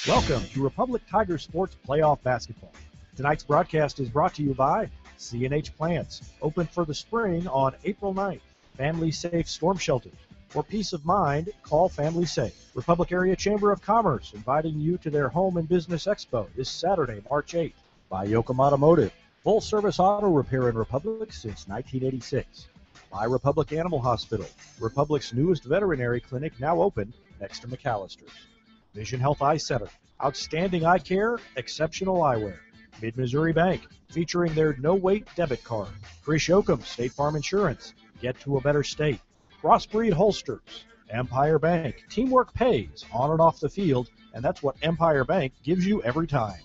Welcome to Republic Tiger Sports Playoff Basketball. Tonight's broadcast is brought to you by C&H Plants, open for the spring on April 9th. Family Safe Storm Shelters. For peace of mind, call Family Safe. Republic Area Chamber of Commerce inviting you to their Home and Business Expo this Saturday, March 8th. By Yoakum Automotive, full-service auto repair in Republic since 1986. By Republic Animal Hospital, Republic's newest veterinary clinic now open next to McAllister's. Vision Health Eye Center, outstanding eye care, exceptional eyewear. Mid-Missouri Bank, featuring their no-wait debit card. Chris Yoakum, State Farm Insurance, get to a better state. Crossbreed Holsters, Empire Bank, teamwork pays on and off the field, and that's what Empire Bank gives you every time.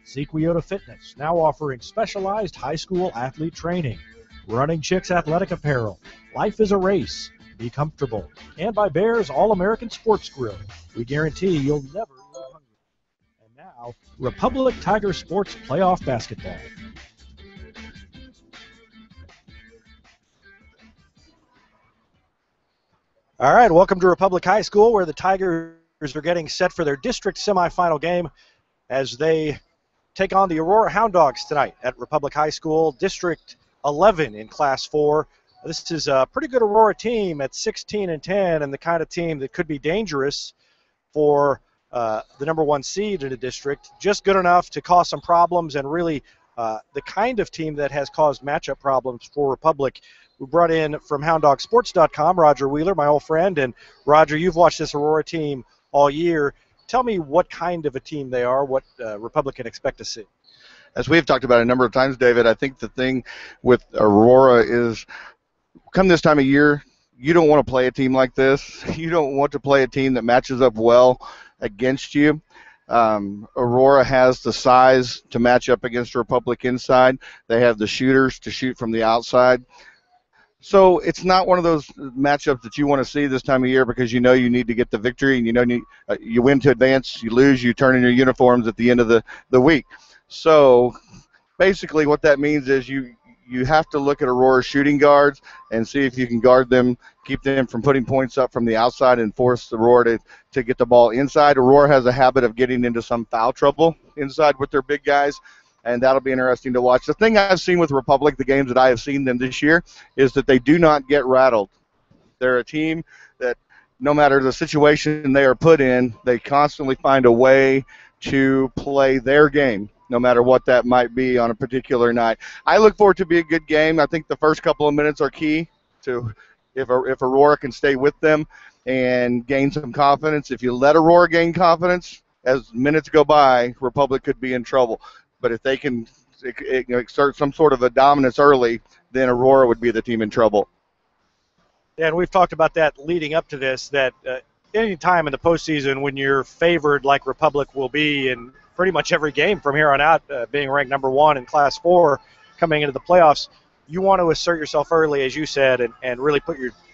Sequiota Fitness, now offering specialized high school athlete training. Running Chicks Athletic Apparel, life is a race. Be comfortable. And by Bears All-American Sports Grill. We guarantee you'll never go hungry. And now, Republic Tiger Sports Playoff Basketball. All right, welcome to Republic High School, where the Tigers are getting set for their district semifinal game as they take on the Aurora Hound Dogs tonight at Republic High School, District 11 in Class 4. This is a pretty good Aurora team at 16-10, and the kind of team that could be dangerous for the number one seed in the district. Just good enough to cause some problems, and really the kind of team that has caused matchup problems for Republic. We brought in from HoundDogSports.com Roger Wheeler, my old friend, and Roger, you've watched this Aurora team all year. Tell me what kind of a team they are, what Republic can expect to see. As we've talked about a number of times, David, I think the thing with Aurora is, come this time of year, you don't want to play a team like this. You don't want to play a team that matches up well against you. Aurora has the size to match up against Republic inside. They have the shooters to shoot from the outside. So it's not one of those matchups that you want to see this time of year, because you know you need to get the victory, and you know you win to advance, you lose, you turn in your uniforms at the end of the week. So basically what that means is you have to look at Aurora's shooting guards and see if you can guard them, keep them from putting points up from the outside, and force Aurora to get the ball inside. Aurora has a habit of getting into some foul trouble inside with their big guys, and that'll be interesting to watch. The thing I've seen with Republic, the games that I have seen them this year, is that they do not get rattled. They're a team that no matter the situation they are put in, they constantly find a way to play their game, no matter what that might be on a particular night. I look forward to be a good game. I think the first couple of minutes are key to if Aurora can stay with them and gain some confidence. If you let Aurora gain confidence, as minutes go by, Republic could be in trouble. But if they can exert some sort of a dominance early, then Aurora would be the team in trouble. Yeah, and we've talked about that leading up to this, that any time in the postseason when you're favored like Republic will be in pretty much every game from here on out, being ranked number one in Class 4 coming into the playoffs, you want to assert yourself early, as you said, and really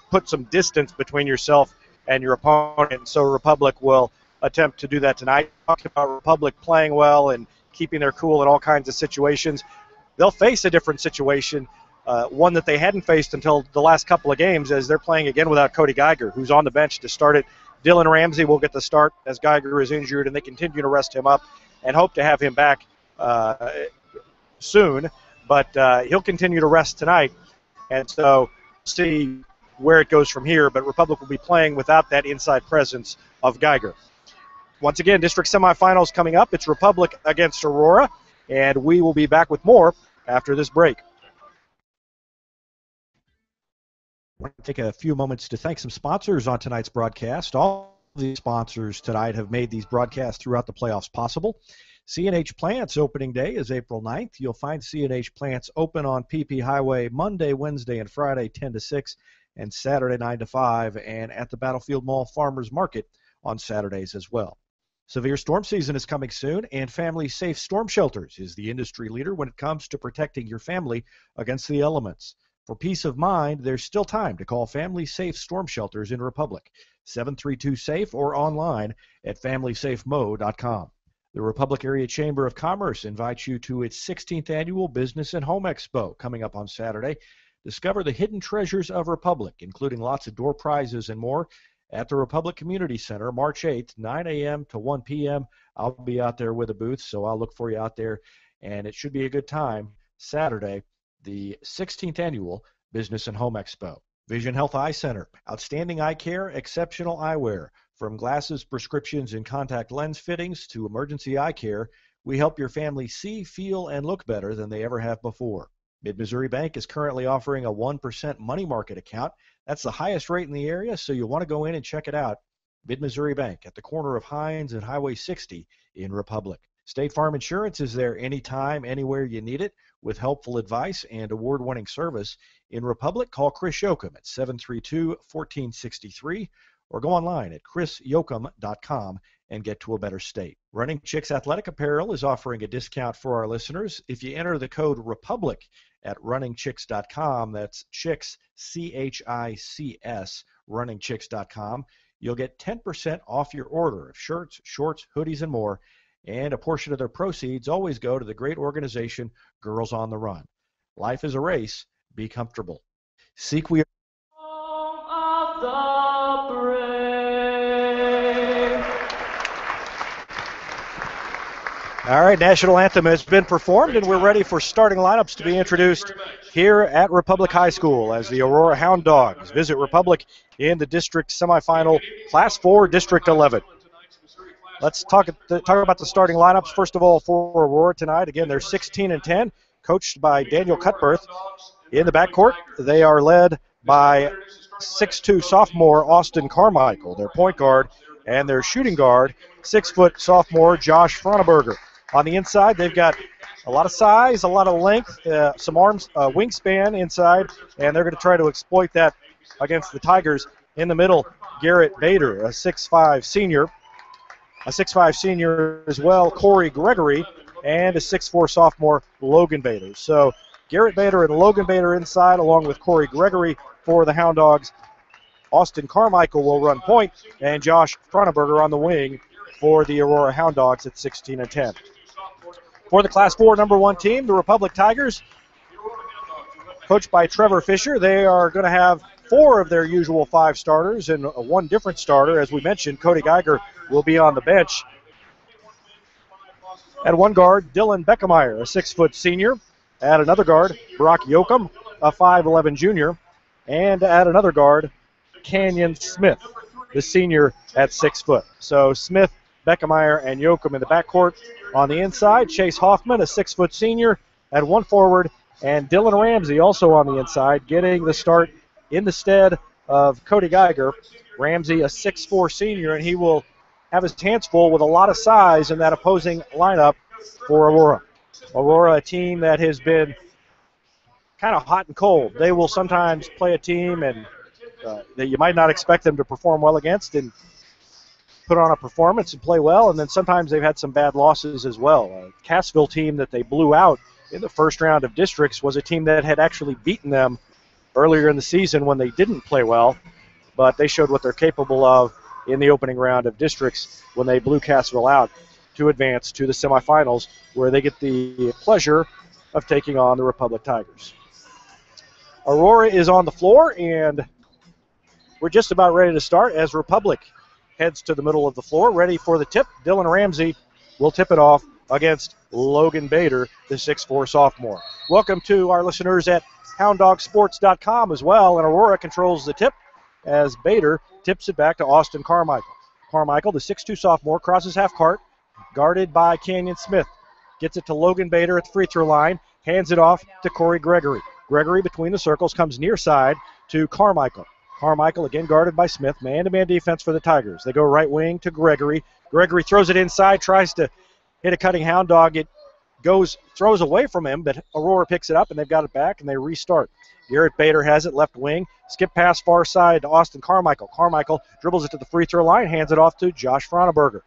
put some distance between yourself and your opponent. And so Republic will attempt to do that tonight. Talking about Republic playing well and keeping their cool in all kinds of situations. They'll face a different situation, one that they hadn't faced until the last couple of games, as they're playing again without Cody Geiger, who's on the bench to start it. Dylan Ramsey will get the start as Geiger is injured, and they continue to rest him up and hope to have him back soon. But he'll continue to rest tonight, and so see where it goes from here. But Republic will be playing without that inside presence of Geiger. Once again, district semifinals coming up. It's Republic against Aurora, and we will be back with more after this break. I want to take a few moments to thank some sponsors on tonight's broadcast. All of these sponsors tonight have made these broadcasts throughout the playoffs possible. C&H Plants opening day is April 9th. You'll find C&H Plants open on PP Highway Monday, Wednesday, and Friday 10 to 6, and Saturday 9 to 5, and at the Battlefield Mall Farmers Market on Saturdays as well. Severe storm season is coming soon, and Family Safe Storm Shelters is the industry leader when it comes to protecting your family against the elements. For peace of mind, there's still time to call Family Safe Storm Shelters in Republic, 732-SAFE, or online at familysafemo.com. The Republic Area Chamber of Commerce invites you to its 16th Annual Business and Home Expo coming up on Saturday. Discover the hidden treasures of Republic, including lots of door prizes and more, at the Republic Community Center, March 8th, 9 a.m. to 1 p.m. I'll be out there with a booth, so I'll look for you out there, and it should be a good time. Saturday, the 16th Annual Business and Home Expo. Vision Health Eye Center, outstanding eye care, exceptional eyewear. From glasses, prescriptions, and contact lens fittings to emergency eye care, we help your family see, feel, and look better than they ever have before. Mid-Missouri Bank is currently offering a 1% money market account. That's the highest rate in the area, so you'll want to go in and check it out. Mid-Missouri Bank at the corner of Hines and Highway 60 in Republic. State Farm Insurance is there anytime, anywhere you need it, with helpful advice and award-winning service. In Republic, call Chris Yoakum at 732-1463 or go online at chrisyoakum.com and get to a better state. Running Chicks Athletic Apparel is offering a discount for our listeners. If you enter the code REPUBLIC at runningchicks.com, that's chicks, C-H-I-C-S, runningchicks.com, you'll get 10% off your order of shirts, shorts, hoodies, and more, and a portion of their proceeds always go to the great organization Girls on the Run. Life is a race. Be comfortable. Seek we of the brave. All right, national anthem has been performed, and we're ready for starting lineups to be introduced here at Republic High School as the Aurora Hound Dogs visit Republic in the district semifinal, Class 4, District 11. Let's talk about the starting lineups. First of all, for Aurora tonight, again, they're 16-10, coached by Daniel Cutbirth. In the backcourt, they are led by 6'2" sophomore Austin Carmichael, their point guard, and their shooting guard, 6-foot sophomore Josh Froneberger. On the inside, they've got a lot of size, a lot of length, some arms, wingspan inside, and they're going to try to exploit that against the Tigers. In the middle, Garrett Bader, a 6'5" senior. A 6'5" senior as well, Corey Gregory, and a 6'4" sophomore, Logan Bader. So Garrett Bader and Logan Bader inside, along with Corey Gregory for the Hound Dogs. Austin Carmichael will run point, and Josh Froneberger on the wing for the Aurora Hound Dogs at 16-10. For the Class 4 number 1 team, the Republic Tigers, coached by Trevor Fisher, they are going to have 4 of their usual 5 starters and 1 different starter. As we mentioned, Cody Geiger will be on the bench. At one guard, Dylan Beckemeyer, a 6-foot senior. At another guard, Brock Yoakum, a 5'11 junior. And at another guard, Canyon Smith, the senior at 6 foot. So Smith, Beckemeyer, and Yoakum in the backcourt. On the inside, Chase Hoffman, a 6-foot senior, at one forward, and Dylan Ramsey also on the inside, getting the start in the stead of Cody Geiger. Ramsey, a 6'4 senior, and he will have his hands full with a lot of size in that opposing lineup for Aurora. Aurora, a team that has been kind of hot and cold. They will sometimes play a team and that you might not expect them to perform well against and put on a performance and play well, and then sometimes they've had some bad losses as well. Cassville team that they blew out in the first round of districts was a team that had actually beaten them earlier in the season when they didn't play well, but they showed what they're capable of in the opening round of districts when they blew Cassville out to advance to the semifinals, where they get the pleasure of taking on the Republic Tigers. Aurora is on the floor, and we're just about ready to start as Republic heads to the middle of the floor, ready for the tip. Dylan Ramsey will tip it off against Logan Bader, the 6'4 sophomore. Welcome to our listeners at HoundDogSports.com as well, and Aurora controls the tip as Bader tips it back to Austin Carmichael. Carmichael, the 6'2 sophomore, crosses half court, guarded by Canyon Smith. Gets it to Logan Bader at the free throw line, hands it off to Corey Gregory. Gregory between the circles comes near side to Carmichael. Carmichael again guarded by Smith. Man-to-man defense for the Tigers. They go right wing to Gregory. Gregory throws it inside, tries to hit a cutting Hound Dog. It throws away from him, but Aurora picks it up, and they've got it back, and they restart. Garrett Bader has it, left wing. Skip pass far side to Austin Carmichael. Carmichael dribbles it to the free throw line, hands it off to Josh Froneberger.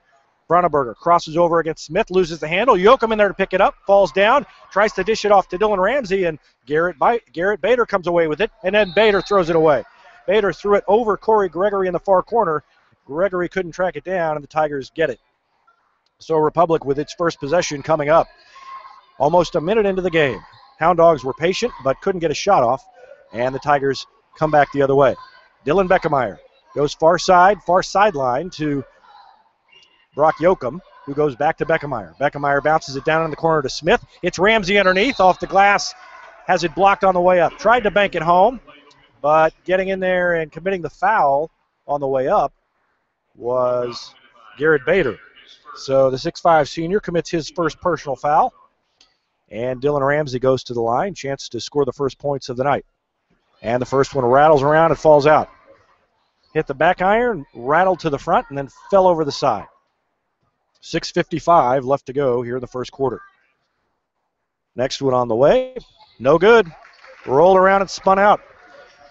Froneberger crosses over against Smith, loses the handle. Yoakum in there to pick it up, falls down, tries to dish it off to Dylan Ramsey, and Garrett Bader comes away with it, and then Bader throws it away. Bader threw it over Corey Gregory in the far corner. Gregory couldn't track it down, and the Tigers get it. So Republic with its first possession coming up. Almost a minute into the game. Hound Dogs were patient but couldn't get a shot off, and the Tigers come back the other way. Dylan Beckemeyer Goes far sideline to Brock Yoakum, who goes back to Beckemeyer. Beckemeyer bounces it down in the corner to Smith. It's Ramsey underneath, off the glass, has it blocked on the way up. Tried to bank it home, but getting in there and committing the foul on the way up was Garrett Bader. So the 6'5 senior commits his first personal foul, and Dylan Ramsey goes to the line, chance to score the first points of the night. And the first one rattles around and falls out. Hit the back iron, rattled to the front, and then fell over the side. 6:55 left to go here in the first quarter. Next one on the way. No good. Rolled around and spun out.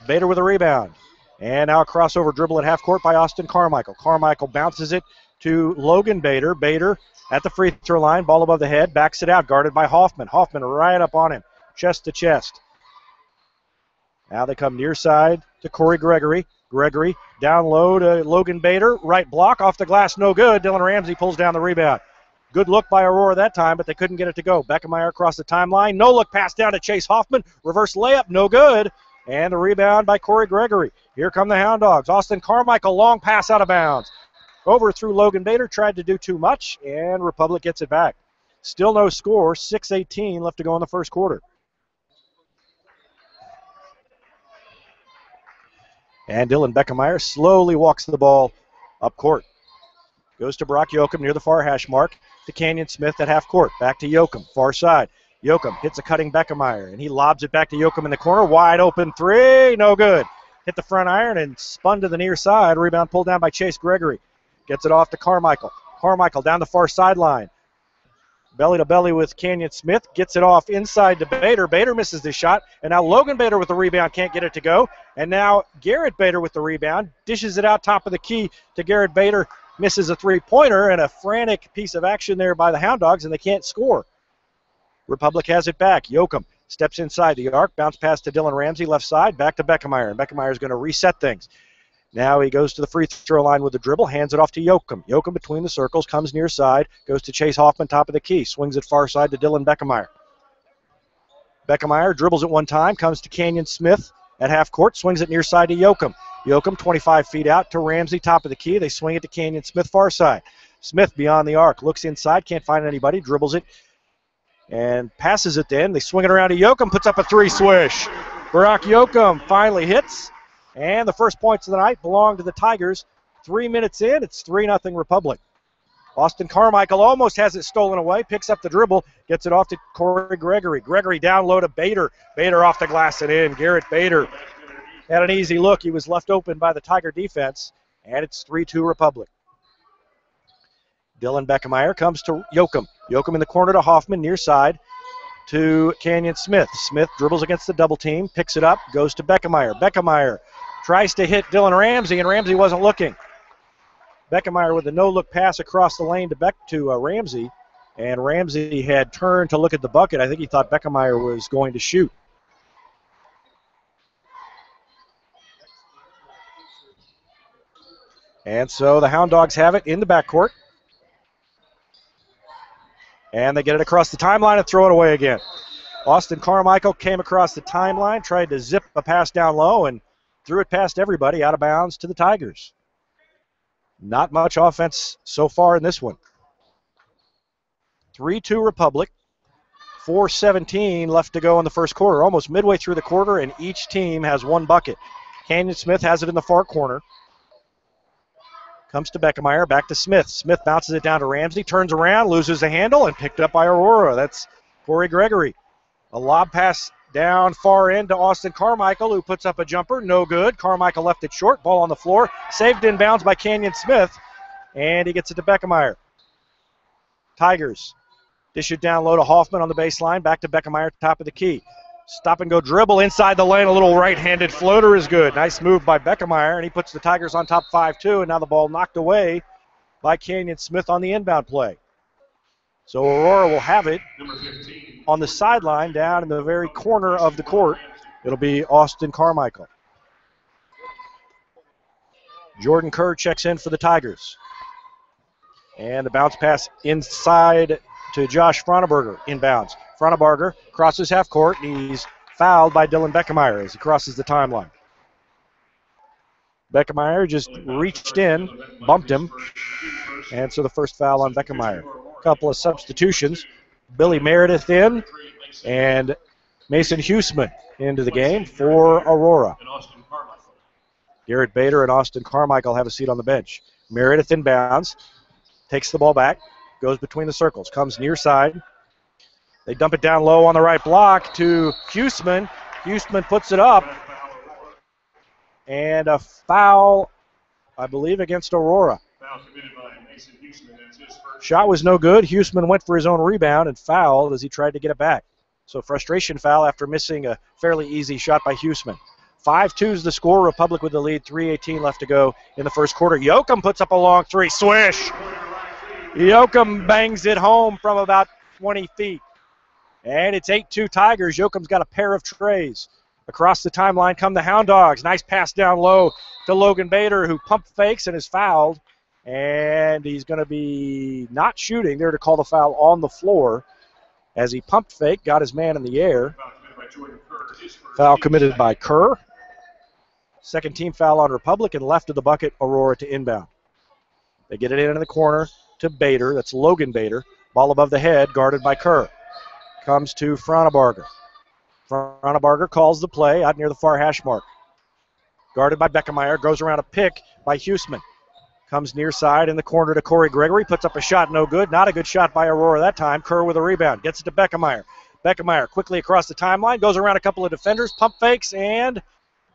Bader with a rebound. And now a crossover dribble at half court by Austin Carmichael. Carmichael bounces it to Logan Bader. Bader at the free throw line, ball above the head, backs it out, guarded by Hoffman. Hoffman right up on him, chest to chest. Now they come near side to Corey Gregory. Gregory down low to Logan Bader. Right block off the glass, no good. Dylan Ramsey pulls down the rebound. Good look by Aurora that time, but they couldn't get it to go. Beckemeyer across the timeline. No look pass down to Chase Hoffman. Reverse layup, no good. And the rebound by Corey Gregory. Here come the Hound Dogs. Austin Carmichael, long pass out of bounds. Overthrew Logan Bader, tried to do too much, and Republic gets it back. Still no score, 6:18 left to go in the first quarter. And Dylan Beckemeyer slowly walks the ball up court. Goes to Brock Yoakum near the far hash mark to Canyon Smith at half court. Back to Yoakum, far side. Yoakum hits a cutting Beckemeyer, and he lobs it back to Yoakum in the corner. Wide open three, no good. Hit the front iron and spun to the near side. Rebound pulled down by Chase Gregory. Gets it off to Carmichael. Carmichael down the far sideline. Belly to belly with Canyon Smith. Gets it off inside to Bader. Bader misses the shot. And now Logan Bader with the rebound. Can't get it to go. And now Garrett Bader with the rebound. Dishes it out top of the key to Garrett Bader. Misses a three-pointer, and a frantic piece of action there by the Hound Dogs, and they can't score. Republic has it back. Yoakum steps inside the arc. Bounce pass to Dylan Ramsey, left side. Back to Beckemeyer. And Beckemeyer is going to reset things. Now he goes to the free throw line with the dribble, hands it off to Yoakum. Yoakum between the circles, comes near side, goes to Chase Hoffman, top of the key, swings it far side to Dylan Beckemeyer. Beckemeyer dribbles it one time, comes to Canyon Smith at half court, swings it near side to Yoakum. Yoakum 25 feet out to Ramsey, top of the key. They swing it to Canyon Smith, far side. Smith beyond the arc, looks inside, can't find anybody, dribbles it, and passes it then. They swing it around to Yoakum, puts up a three swish. Brock Yoakum finally hits. And the first points of the night belong to the Tigers. 3 minutes in, it's 3-0 Republic. Austin Carmichael almost has it stolen away, picks up the dribble, gets it off to Corey Gregory. Gregory down low to Bader. Bader off the glass and in. Garrett Bader had an easy look. He was left open by the Tiger defense, and it's 3-2 Republic. Dylan Beckemeyer comes to Yoakum. Yoakum in the corner to Hoffman, near side to Canyon Smith. Smith dribbles against the double team, picks it up, goes to Beckemeyer. Beckemeyer tries to hit Dylan Ramsey, and Ramsey wasn't looking. Beckemeyer with a no-look pass across the lane to Ramsey, and Ramsey had turned to look at the bucket. I think he thought Beckemeyer was going to shoot. And so the Hound Dogs have it in the backcourt. And they get it across the timeline and throw it away again. Austin Carmichael came across the timeline, tried to zip a pass down low, and threw it past everybody out of bounds to the Tigers. Not much offense so far in this one. 3-2 Republic. 4:17 left to go in the first quarter. Almost midway through the quarter, and each team has one bucket. Canyon Smith has it in the far corner. Comes to Beckemeyer, back to Smith. Smith bounces it down to Ramsey, turns around, loses the handle, and picked up by Aurora. That's Corey Gregory. A lob pass down far end to Austin Carmichael, who puts up a jumper. No good. Carmichael left it short. Ball on the floor. Saved inbounds by Canyon Smith. And he gets it to Beckemeyer. Tigers dish it down low to Hoffman on the baseline. Back to Beckemeyer, top of the key. Stop and go dribble inside the lane. A little right-handed floater is good. Nice move by Beckemeyer, and he puts the Tigers on top 5-2. And now the ball knocked away by Canyon Smith on the inbound play. So Aurora will have it on the sideline down in the very corner of the court. It'll be Austin Carmichael. Jordan Kerr checks in for the Tigers. And the bounce pass inside to Josh Froneberger, inbounds. Froneberger crosses half court, and he's fouled by Dylan Beckemeyer as he crosses the timeline. Beckemeyer just reached in, bumped him, and so the first foul on Beckemeyer. A couple of substitutions. Billy Meredith in, and Mason Huseman into the game for Aurora. Garrett Bader and Austin Carmichael have a seat on the bench. Meredith inbounds, takes the ball back, goes between the circles, comes near side. They dump it down low on the right block to Huseman. Huseman puts it up. And a foul, I believe, against Aurora. Shot was no good. Huseman went for his own rebound and fouled as he tried to get it back. So frustration foul after missing a fairly easy shot by Huseman. 5-2 is the score. Republic with the lead. 3:18 left to go in the first quarter. Yoakum puts up a long three. Swish! Yoakum bangs it home from about 20 feet. And it's 8-2 Tigers. Yoakum's got a pair of trays. Across the timeline come the Hound Dogs. Nice pass down low to Logan Bader, who pump fakes and is fouled. And he's going to be not shooting there to call the foul on the floor as he pumped fake, got his man in the air. Foul committed by Kerr. Second team foul on Republic, and left of the bucket, Aurora to inbound. They get it in the corner to Bader. That's Logan Bader. Ball above the head, guarded by Kerr. Comes to Fronabarger. Fronabarger calls the play out near the far hash mark. Guarded by Beckemeyer. Goes around a pick by Huseman. Comes near side in the corner to Corey Gregory. Puts up a shot, no good. Not a good shot by Aurora that time. Kerr with a rebound. Gets it to Beckemeyer. Beckemeyer quickly across the timeline. Goes around a couple of defenders. Pump fakes and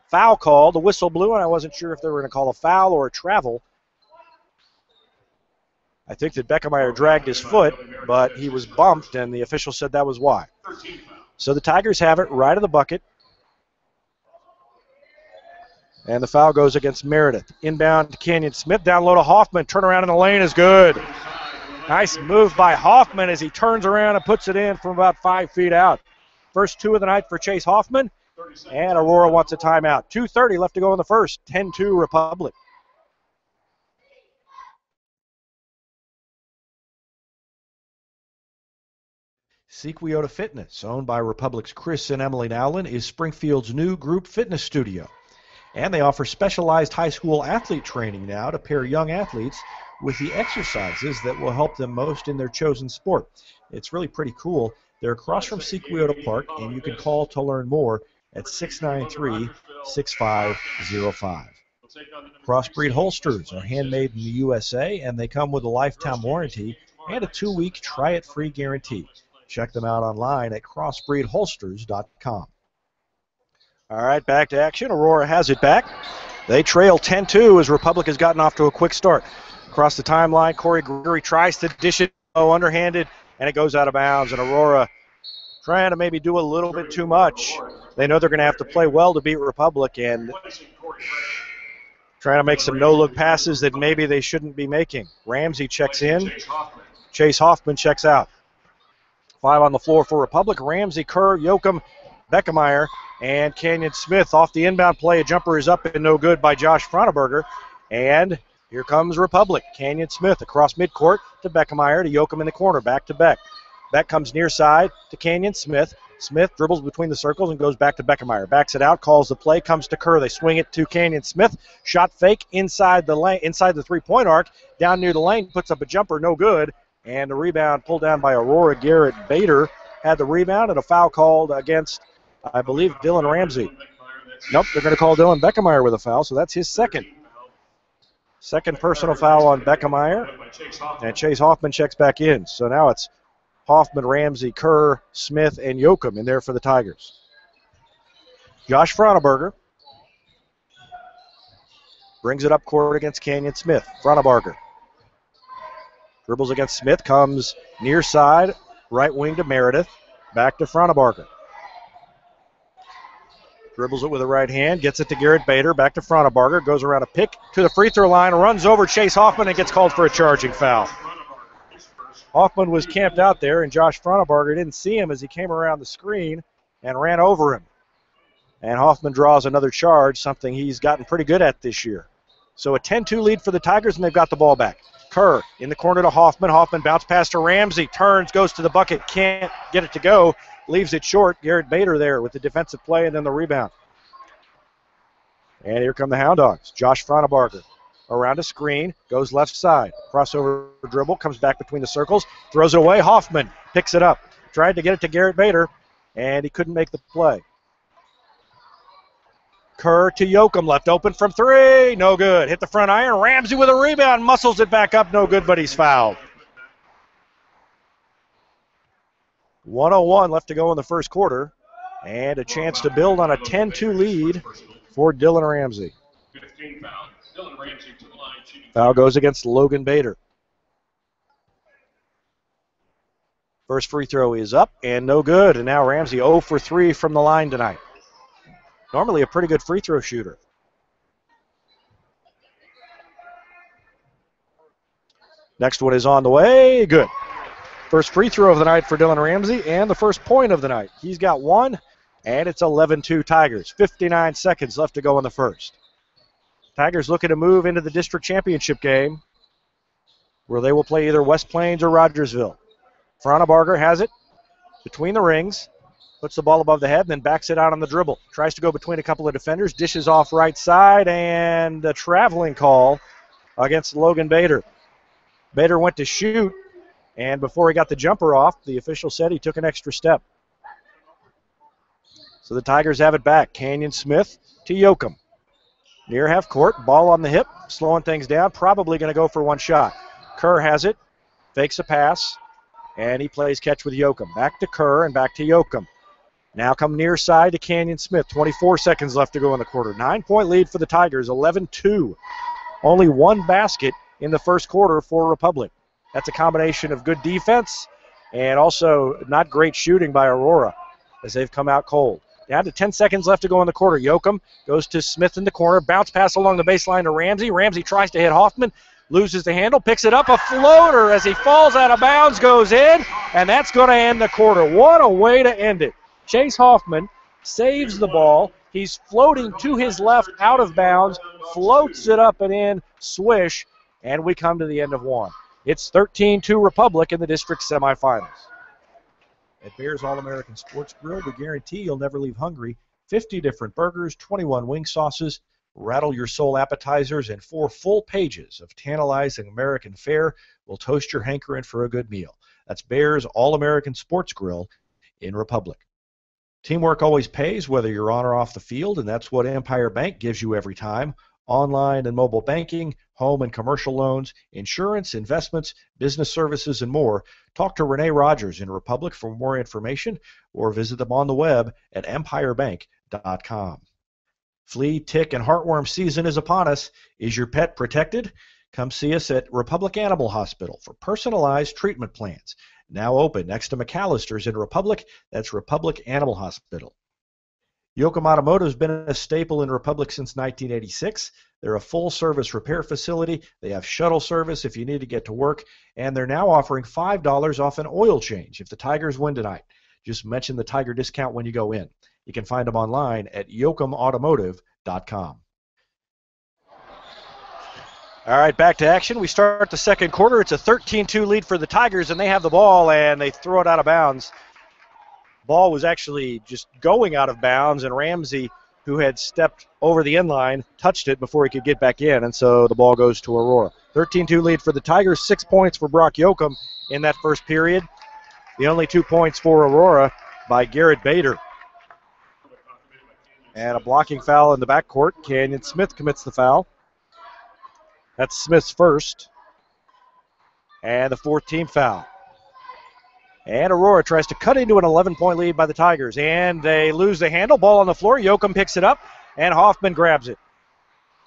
foul call. The whistle blew, and I wasn't sure if they were going to call a foul or a travel. I think that Beckemeyer dragged his foot, but he was bumped, and the official said that was why. So the Tigers have it right of the bucket. And the foul goes against Meredith. Inbound to Canyon Smith. Down low to Hoffman. Turnaround in the lane is good. Nice move by Hoffman as he turns around and puts it in from about 5 feet out. First two of the night for Chase Hoffman. And Aurora wants a timeout. 2:30 left to go in the first. 10-2 Republic. Sequiota Fitness, owned by Republic's Chris and Emily Nowlin, is Springfield's new group fitness studio. And they offer specialized high school athlete training now to pair young athletes with the exercises that will help them most in their chosen sport. It's really pretty cool. They're across from Sequiota Park, and you can call to learn more at 693-6505. Crossbreed holsters are handmade in the USA, and they come with a lifetime warranty and a 2-week try-it-free guarantee. Check them out online at crossbreedholsters.com. All right, back to action. Aurora has it back. They trail 10-2 as Republic has gotten off to a quick start. Across the timeline, Corey Gregory tries to dish it underhanded, and it goes out of bounds. And Aurora trying to maybe do a little bit too much. They know they're going to have to play well to beat Republic, and trying to make some no-look passes that maybe they shouldn't be making. Ramsey checks in. Chase Hoffman checks out. 5 on the floor for Republic. Ramsey, Kerr, Yoakum, Beckemeyer, and Canyon Smith. Off the inbound play, a jumper is up and no good by Josh Fronaberger. And here comes Republic. Canyon Smith across midcourt to Beckemeyer to Yoakum in the corner. Back to Beck. Beck comes near side to Canyon Smith. Smith dribbles between the circles and goes back to Beckemeyer. Backs it out, calls the play, comes to Kerr. They swing it to Canyon Smith. Shot fake inside the lane, inside the three-point arc. Down near the lane, puts up a jumper, no good. And the rebound pulled down by Aurora. Garrett Bader had the rebound, and a foul called against, I believe, Dylan Ramsey. Nope, they're going to call Dylan Beckemeyer with a foul, so that's his second. Second personal foul on Beckemeyer, and Chase Hoffman checks back in. So now it's Hoffman, Ramsey, Kerr, Smith, and Yoakum in there for the Tigers. Josh Fronaberger brings it up court against Canyon Smith. Fronaberger dribbles against Smith, comes near side, right wing to Meredith, back to Fronabarger. Dribbles it with the right hand, gets it to Garrett Bader, back to Fronabarger, goes around a pick to the free throw line, runs over Chase Hoffman and gets called for a charging foul. Hoffman was camped out there, and Josh Fronabarger didn't see him as he came around the screen and ran over him. And Hoffman draws another charge, something he's gotten pretty good at this year. So a 10-2 lead for the Tigers, and they've got the ball back. Kerr in the corner to Hoffman. Hoffman bounce pass to Ramsey. Turns, goes to the bucket. Can't get it to go. Leaves it short. Garrett Bader there with the defensive play and then the rebound. And here come the Hound Dogs. Josh Fronabarger around a screen, goes left side. Crossover dribble, comes back between the circles, throws it away. Hoffman picks it up. Tried to get it to Garrett Bader, and he couldn't make the play. Kerr to Yoakum, left open from three. No good. Hit the front iron. Ramsey with a rebound, muscles it back up. No good, but he's fouled. 1:01 left to go in the first quarter, and a chance to build on a 10-2 lead for Dylan Ramsey. Foul goes against Logan Bader. First free throw is up and no good, and now Ramsey 0 for 3 from the line tonight. Normally a pretty good free throw shooter. Next one is on the way. Good. First free throw of the night for Dylan Ramsey and the first point of the night. He's got one, and it's 11-2 Tigers. 59 seconds left to go in the first. Tigers looking to move into the district championship game where they will play either West Plains or Rogersville. Fronabarger has it between the rings, puts the ball above the head, and then backs it out on the dribble. Tries to go between a couple of defenders, dishes off right side, and a traveling call against Logan Bader. Bader went to shoot, and before he got the jumper off, the official said he took an extra step. So the Tigers have it back. Canyon Smith to Yoakum. Near half court, ball on the hip, slowing things down, probably going to go for one shot. Kerr has it, fakes a pass, and he plays catch with Yoakum. Back to Kerr and back to Yoakum. Now come near side to Canyon Smith. 24 seconds left to go in the quarter. 9-point lead for the Tigers, 11-2. Only one basket in the first quarter for Republic. That's a combination of good defense and also not great shooting by Aurora as they've come out cold. Down to 10 seconds left to go in the quarter. Yoakum goes to Smith in the corner. Bounce pass along the baseline to Ramsey. Ramsey tries to hit Hoffman. Loses the handle. Picks it up. A floater as he falls out of bounds. Goes in. And that's going to end the quarter. What a way to end it. Chase Hoffman saves the ball. He's floating to his left out of bounds. Floats it up and in. Swish. And we come to the end of one. It's 13-2 Republic in the district semifinals. At Bears All-American Sports Grill, we guarantee you'll never leave hungry. 50 different burgers, 21 wing sauces, rattle your soul appetizers, and 4 full pages of tantalizing American fare will toast your hankering for a good meal. That's Bears All-American Sports Grill in Republic. Teamwork always pays, whether you're on or off the field, and that's what Empire Bank gives you every time. Online and mobile banking, home and commercial loans, insurance, investments, business services, and more. Talk to Renee Rogers in Republic for more information or visit them on the web at empirebank.com. Flea, tick, and heartworm season is upon us. Is your pet protected? Come see us at Republic Animal Hospital for personalized treatment plans. Now open next to McAllister's in Republic. That's Republic Animal Hospital. Yoakum Automotive has been a staple in Republic since 1986. They're a full-service repair facility. They have shuttle service if you need to get to work, and they're now offering $5 off an oil change if the Tigers win tonight. Just mention the Tiger discount when you go in. You can find them online at yoakumautomotive.com. All right, back to action. We start the second quarter. It's a 13-2 lead for the Tigers, and they have the ball, and they throw it out of bounds. Ball was actually just going out of bounds, and Ramsey, who had stepped over the end line, touched it before he could get back in, and so the ball goes to Aurora. 13-2 lead for the Tigers, 6 points for Brock Yoakum in that first period. The only 2 points for Aurora by Garrett Bader. And a blocking foul in the backcourt. Canyon Smith commits the foul. That's Smith's first. And the fourth team foul. And Aurora tries to cut into an 11-point lead by the Tigers. And they lose the handle. Ball on the floor. Yoakum picks it up, and Hoffman grabs it.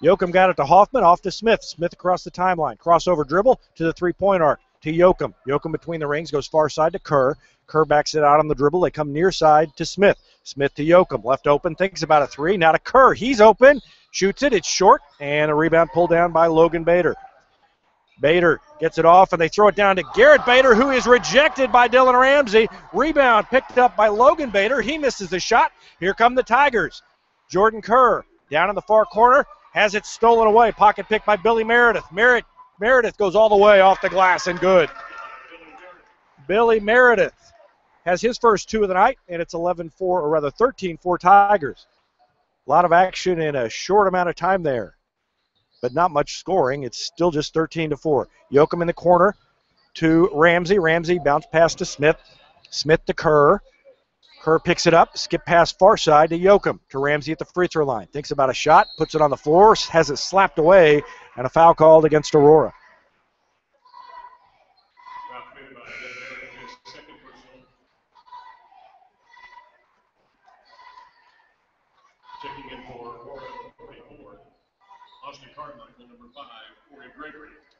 Yoakum got it to Hoffman, off to Smith. Smith across the timeline. Crossover dribble to the three-point arc to Yoakum. Yoakum between the rings goes far side to Kerr. Kerr backs it out on the dribble. They come near side to Smith. Smith to Yoakum. Left open, thinks about a three. Now to Kerr. He's open. Shoots it. It's short. And a rebound pulled down by Logan Bader. Bader gets it off, and they throw it down to Garrett Bader, who is rejected by Dylan Ramsey. Rebound picked up by Logan Bader. He misses the shot. Here come the Tigers. Jordan Kerr down in the far corner, has it stolen away. Pocket pick by Billy Meredith. Meredith goes all the way off the glass and good. Billy Meredith has his first two of the night, and it's 13-4 Tigers. A lot of action in a short amount of time there, but not much scoring. It's still just 13-4. Yoakum in the corner to Ramsey. Ramsey bounce pass to Smith. Smith to Kerr. Kerr picks it up, skip pass far side to Yoakum, to Ramsey at the free throw line. Thinks about a shot, puts it on the floor, has it slapped away, and a foul called against Aurora.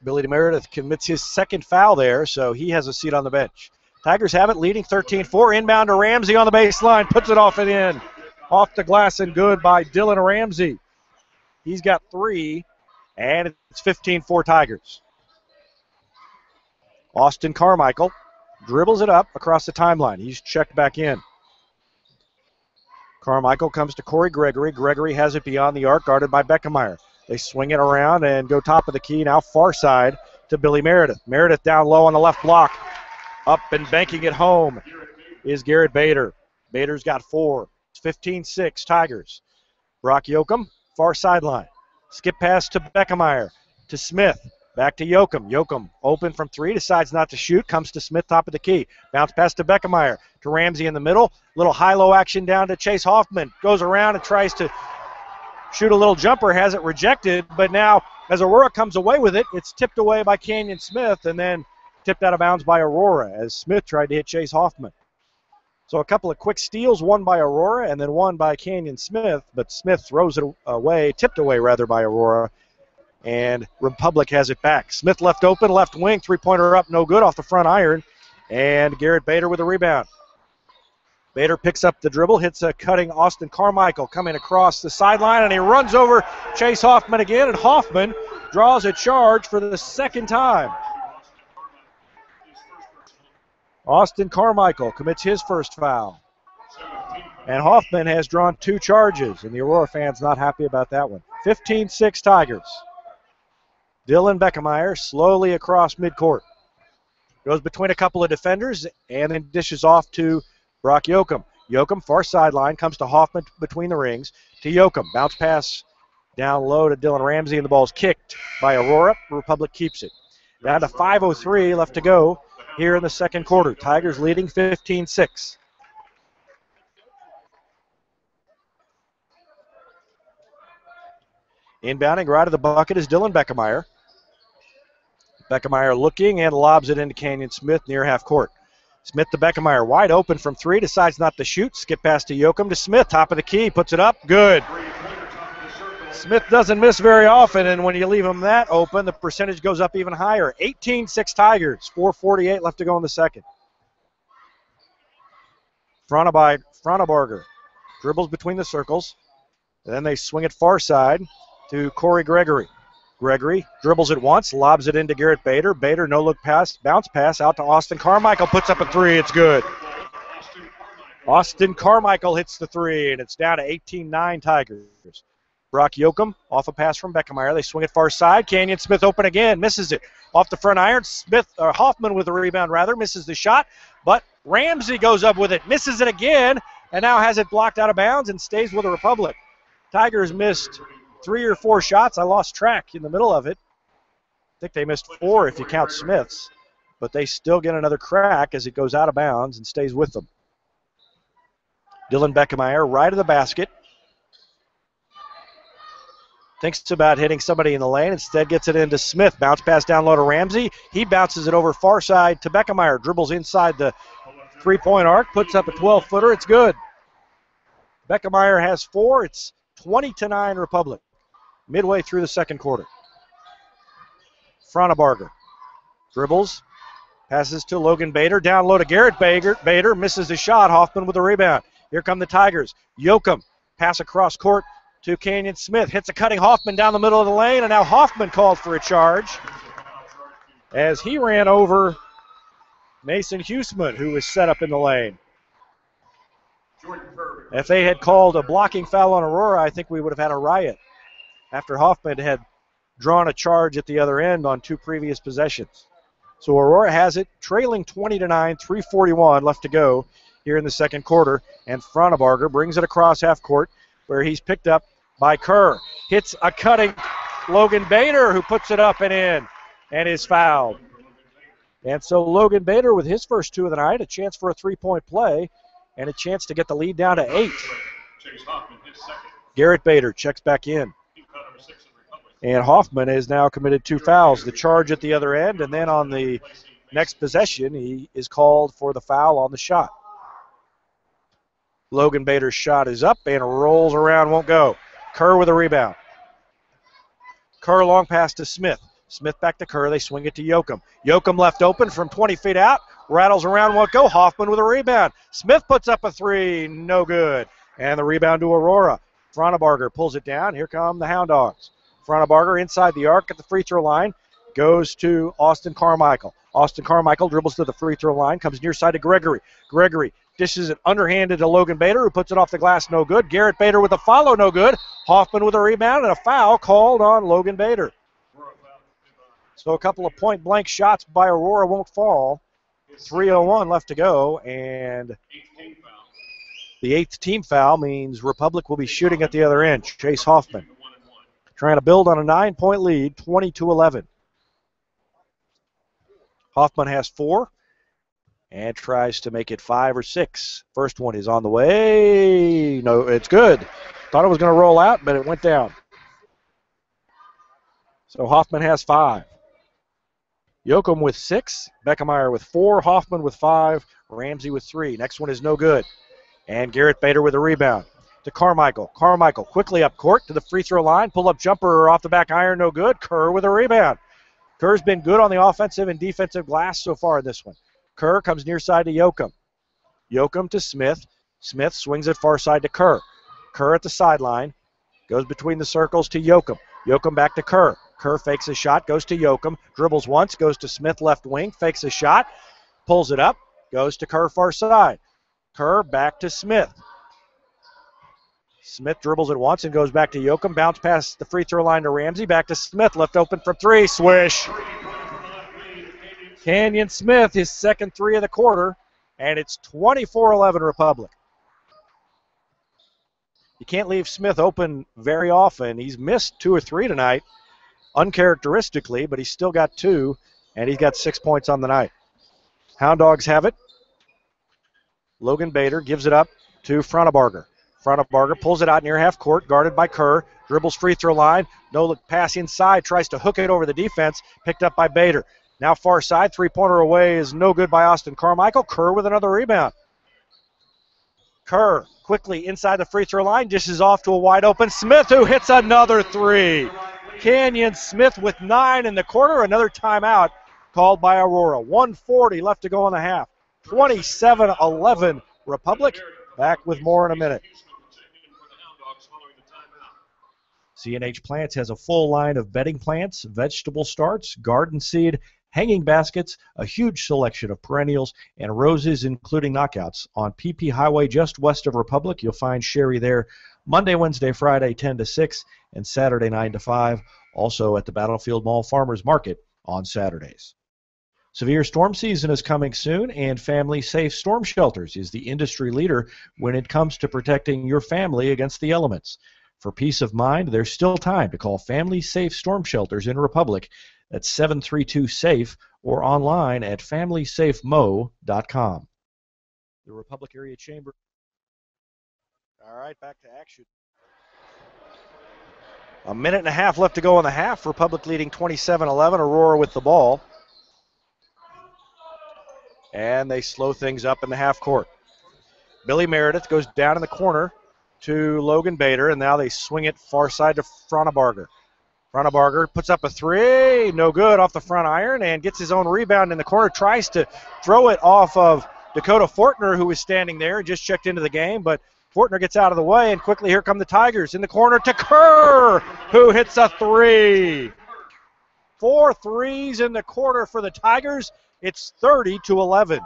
Billy Meredith commits his second foul there, so he has a seat on the bench. Tigers have it, leading 13-4. Inbound to Ramsey on the baseline, puts it off and in. Off the glass and good by Dylan Ramsey. He's got 3, and it's 15-4 Tigers. Austin Carmichael dribbles it up across the timeline. He's checked back in. Carmichael comes to Corey Gregory. Gregory has it beyond the arc, guarded by Beckemeyer. They swing it around and go top of the key, now far side to Billy Meredith. Meredith down low on the left block. Up and banking it home is Garrett Bader. Bader's got 4. It's 15-6 Tigers. Brock Yoakum, far sideline. Skip pass to Beckemeyer, to Smith. Back to Yoakum. Yoakum open from 3, decides not to shoot, comes to Smith, top of the key. Bounce pass to Beckemeyer, to Ramsey in the middle. Little high-low action down to Chase Hoffman. Goes around and tries to shoot a little jumper, has it rejected, but now as Aurora comes away with it, it's tipped away by Canyon Smith and then tipped out of bounds by Aurora as Smith tried to hit Chase Hoffman. So a couple of quick steals, one by Aurora and then one by Canyon Smith, but Smith throws it away, tipped away rather by Aurora, and Republic has it back. Smith left open, left wing, three-pointer up, no good off the front iron, and Garrett Bader with a rebound. Bader picks up the dribble, hits a cutting Austin Carmichael coming across the sideline, and he runs over Chase Hoffman again, and Hoffman draws a charge for the second time. Austin Carmichael commits his first foul. And Hoffman has drawn 2 charges, and the Aurora fans not happy about that one. 15-6 Tigers. Dylan Beckemeyer slowly across midcourt. Goes between a couple of defenders and then dishes off to Brock Yoakum. Yoakum, far sideline, comes to Hoffman between the rings to Yoakum. Bounce pass down low to Dylan Ramsey, and the ball's kicked by Aurora. Republic keeps it. Down to 5:03 left to go here in the second quarter. Tigers leading 15-6. Inbounding right of the bucket is Dylan Beckemeyer. Beckemeyer looking and lobs it into Canyon Smith near half court. Smith to Beckemeyer, wide open from 3, decides not to shoot. Skip pass to Yoakum to Smith, top of the key, puts it up, good. Smith doesn't miss very often, and when you leave him that open, the percentage goes up even higher. 18-6 Tigers, 4:48 left to go in the second. Frontebarger dribbles between the circles, and then they swing it far side to Corey Gregory. Gregory dribbles it once, lobs it into Garrett Bader. Bader, no-look pass, bounce pass out to Austin Carmichael, puts up a 3, it's good. Austin Carmichael hits the 3, and it's down to 18-9 Tigers. Brock Yoakum off a pass from Beckemeyer. They swing it far side. Canyon Smith open again, misses it. Off the front iron, Hoffman with the rebound rather, misses the shot, but Ramsey goes up with it, misses it again, and now has it blocked out of bounds and stays with the Republic. Tigers missed 3 or 4 shots. I lost track in the middle of it. I think they missed 4 if you count Smith's, but they still get another crack as it goes out of bounds and stays with them. Dylan Beckemeyer right of the basket. Thinks about hitting somebody in the lane. Instead gets it into Smith. Bounce pass down low to Ramsey. He bounces it over far side to Beckemeyer. Dribbles inside the three-point arc. Puts up a 12-footer. It's good. Beckemeyer has 4. It's 20-9 Republic. Midway through the second quarter. Frontebarger dribbles. Passes to Logan Bader. Down low to Garrett Bader. Bader misses the shot. Hoffman with the rebound. Here come the Tigers. Yoakum. Pass across court to Canyon Smith. Hits a cutting Hoffman down the middle of the lane, and now Hoffman called for a charge as he ran over Mason Huseman, who was set up in the lane. If they had called a blocking foul on Aurora, I think we would have had a riot after Hoffman had drawn a charge at the other end on 2 previous possessions. So Aurora has it, trailing 20-9, 3:41 left to go here in the second quarter, and Frontebarger brings it across half court. where he's picked up by Kerr. Hits a cutting Logan Bader, who puts it up and in and is fouled. And so Logan Bader with his first 2 of the night, a chance for a 3-point play and a chance to get the lead down to 8. Garrett Bader checks back in. And Hoffman has now committed 2 fouls. The charge at the other end, and then on the next possession, he is called for the foul on the shot. Logan Bader's shot is up and rolls around, won't go. Kerr with a rebound. Kerr long pass to Smith. Smith back to Kerr. They swing it to Yoakum. Yoakum left open from 20 feet out. Rattles around, won't go. Hoffman with a rebound. Smith puts up a 3. No good. And the rebound to Aurora. Fronabarger pulls it down. Here come the Hound Dogs. Fronabarger inside the arc at the free throw line. Goes to Austin Carmichael. Austin Carmichael dribbles to the free throw line. Comes near side to Gregory. Gregory dishes it underhanded to Logan Bader, who puts it off the glass. No good. Garrett Bader with a follow. No good. Hoffman with a rebound and a foul called on Logan Bader. So a couple of point-blank shots by Aurora won't fall. 3:01 left to go, and the 8th team foul means Republic will be shooting at the other end. Chase Hoffman trying to build on a 9-point lead, 20-11. Hoffman has 4 and tries to make it 5 or 6. First one is on the way. No, it's good. Thought it was going to roll out, but it went down. So Hoffman has 5. Yoakum with 6, Beckemeyer with 4, Hoffman with 5, Ramsey with 3. Next one is no good. And Garrett Bader with a rebound to Carmichael. Carmichael quickly up court to the free throw line. Pull-up jumper off the back iron, no good. Kerr with a rebound. Kerr's been good on the offensive and defensive glass so far in this one. Kerr comes near side to Yoakum. Yoakum to Smith. Smith swings it far side to Kerr. Kerr at the sideline. Goes between the circles to Yoakum. Yoakum back to Kerr. Kerr fakes a shot, goes to Yoakum, dribbles once, goes to Smith left wing, fakes a shot, pulls it up, goes to Kerr far side. Kerr back to Smith. Smith dribbles it once and goes back to Yoakum, bounce past the free throw line to Ramsey, back to Smith, left open from 3, swish. Kenyon Smith, his second 3 of the quarter, and it's 24-11 Republic. You can't leave Smith open very often. He's missed 2 or 3 tonight, uncharacteristically, but he's still got 2, and he's got 6 points on the night. Hound Dogs have it. Logan Bader gives it up to Fronabarger. Fronabarger pulls it out near half court, guarded by Kerr, dribbles free throw line, no look pass inside, tries to hook it over the defense, picked up by Bader. Now far side, 3-pointer away is no good by Austin Carmichael. Kerr with another rebound. Kerr quickly inside the free throw line, dishes off to a wide open Smith, who hits another 3. Kenyon Smith with 9 in the quarter. Another timeout called by Aurora. 1:40 left to go in the half. 27-11 Republic. Back with more in a minute. CNH Plants has a full line of bedding plants, vegetable starts, garden seed, hanging baskets, a huge selection of perennials, and roses, including knockouts. On PP Highway just west of Republic, you'll find Sherry there Monday, Wednesday, Friday, 10 to 6, and Saturday, 9 to 5. Also at the Battlefield Mall Farmers Market on Saturdays. Severe storm season is coming soon, and Family Safe Storm Shelters is the industry leader when it comes to protecting your family against the elements. For peace of mind, there's still time to call Family Safe Storm Shelters in Republic at 732-SAFE or online at familysafemo.com. The Republic Area Chamber. All right, back to action. A minute and a half left to go in the half. Republic leading 27-11. Aurora with the ball. And they slow things up in the half court. Billy Meredith goes down in the corner to Logan Bader, and now they swing it far side to Fronabarger. Fronabarger puts up a 3, no good off the front iron, and gets his own rebound in the corner, tries to throw it off of Dakota Fortner, who was standing there and just checked into the game, but Fortner gets out of the way, and quickly here come the Tigers in the corner to Kerr, who hits a 3. 4 threes in the quarter for the Tigers. It's 30-11.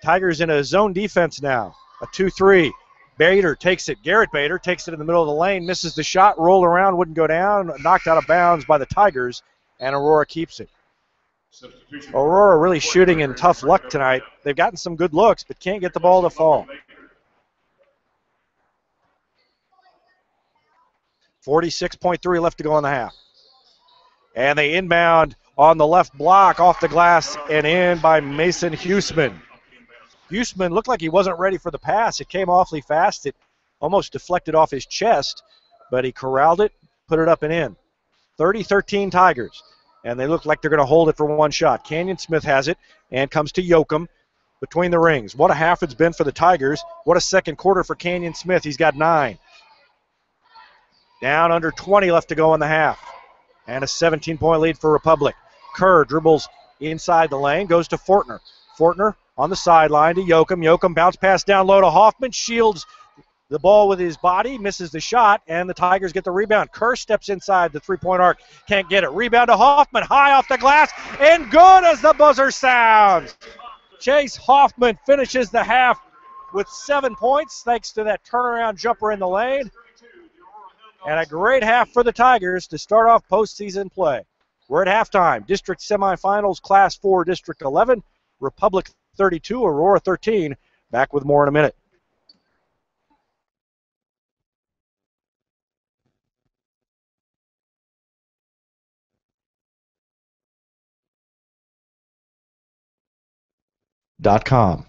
Tigers in a zone defense now. A 2-3. Bader takes it. Garrett Bader takes it in the middle of the lane, misses the shot, rolled around, wouldn't go down, knocked out of bounds by the Tigers, and Aurora keeps it. Aurora really shooting in tough luck tonight. They've gotten some good looks, but can't get the ball to fall. 46.3 left to go in the half. And they inbound on the left block off the glass and in by Mason Huseman. Huseman looked like he wasn't ready for the pass. It came awfully fast. It almost deflected off his chest, but he corralled it, put it up and in. 30-13 Tigers. And they look like they're going to hold it for one shot. Canyon Smith has it and comes to Yoakum between the rings. What a half it's been for the Tigers. What a second quarter for Canyon Smith. He's got 9. Down under 20 left to go in the half. And a 17-point lead for Republic. Kerr dribbles inside the lane, goes to Fortner. Fortner on the sideline to Yoakum. Yoakum bounce pass down low to Hoffman, shields the ball with his body, misses the shot, and the Tigers get the rebound. Kerr steps inside the three-point arc, can't get it. Rebound to Hoffman, high off the glass, and good as the buzzer sounds. Chase Hoffman finishes the half with 7 points thanks to that turnaround jumper in the lane. And a great half for the Tigers to start off postseason play. We're at halftime. District semifinals, Class 4, District 11. Republic 32, Aurora 13. Back with more in a minute. .com.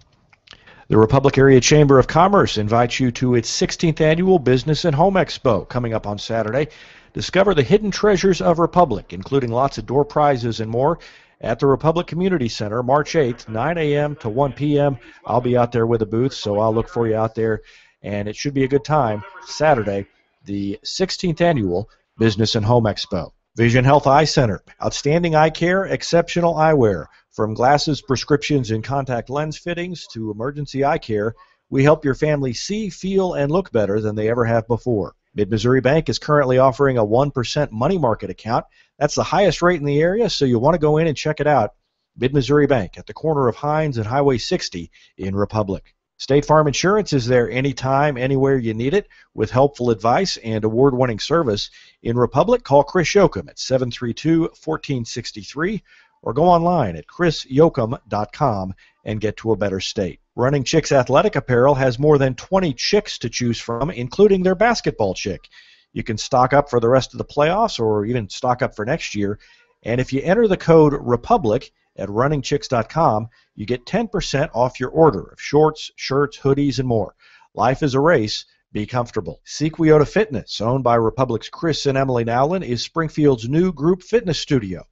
The Republic Area Chamber of Commerce invites you to its 16th annual Business and Home Expo coming up on Saturday. Discover the hidden treasures of Republic, including lots of door prizes and more, at the Republic Community Center, March 8th, 9 a.m. to 1 p.m. I'll be out there with a booth, so I'll look for you out there, and it should be a good time. Saturday, the 16th annual Business and Home Expo. Vision Health Eye Center, outstanding eye care, exceptional eyewear. From glasses, prescriptions, and contact lens fittings to emergency eye care, we help your family see, feel, and look better than they ever have before. Mid-Missouri Bank is currently offering a 1% money market account. That's the highest rate in the area, so you'll want to go in and check it out. Mid-Missouri Bank at the corner of Hines and Highway 60 in Republic. State Farm Insurance is there anytime, anywhere you need it, with helpful advice and award-winning service. In Republic, call Chris Yoakum at 732-1463 or go online at chrisyoakum.com and get to a better state. Running Chicks Athletic Apparel has more than 20 chicks to choose from, including their basketball chick. You can stock up for the rest of the playoffs or even stock up for next year. And if you enter the code REPUBLIC at runningchicks.com, you get 10% off your order of shorts, shirts, hoodies, and more. Life is a race. Be comfortable. Sequiota Fitness, owned by Republic's Chris and Emily Nowlin, is Springfield's new group fitness studio.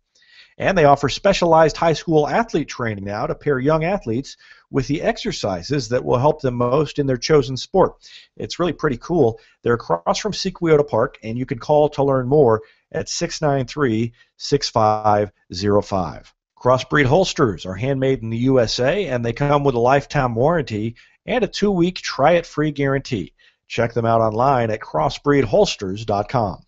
And they offer specialized high school athlete training now to pair young athletes with the exercises that will help them most in their chosen sport. It's really pretty cool. They're across from Sequiota Park, and you can call to learn more at 693-6505. Crossbreed holsters are handmade in the USA, and they come with a lifetime warranty and a 2-week try-it-free guarantee. Check them out online at crossbreedholsters.com.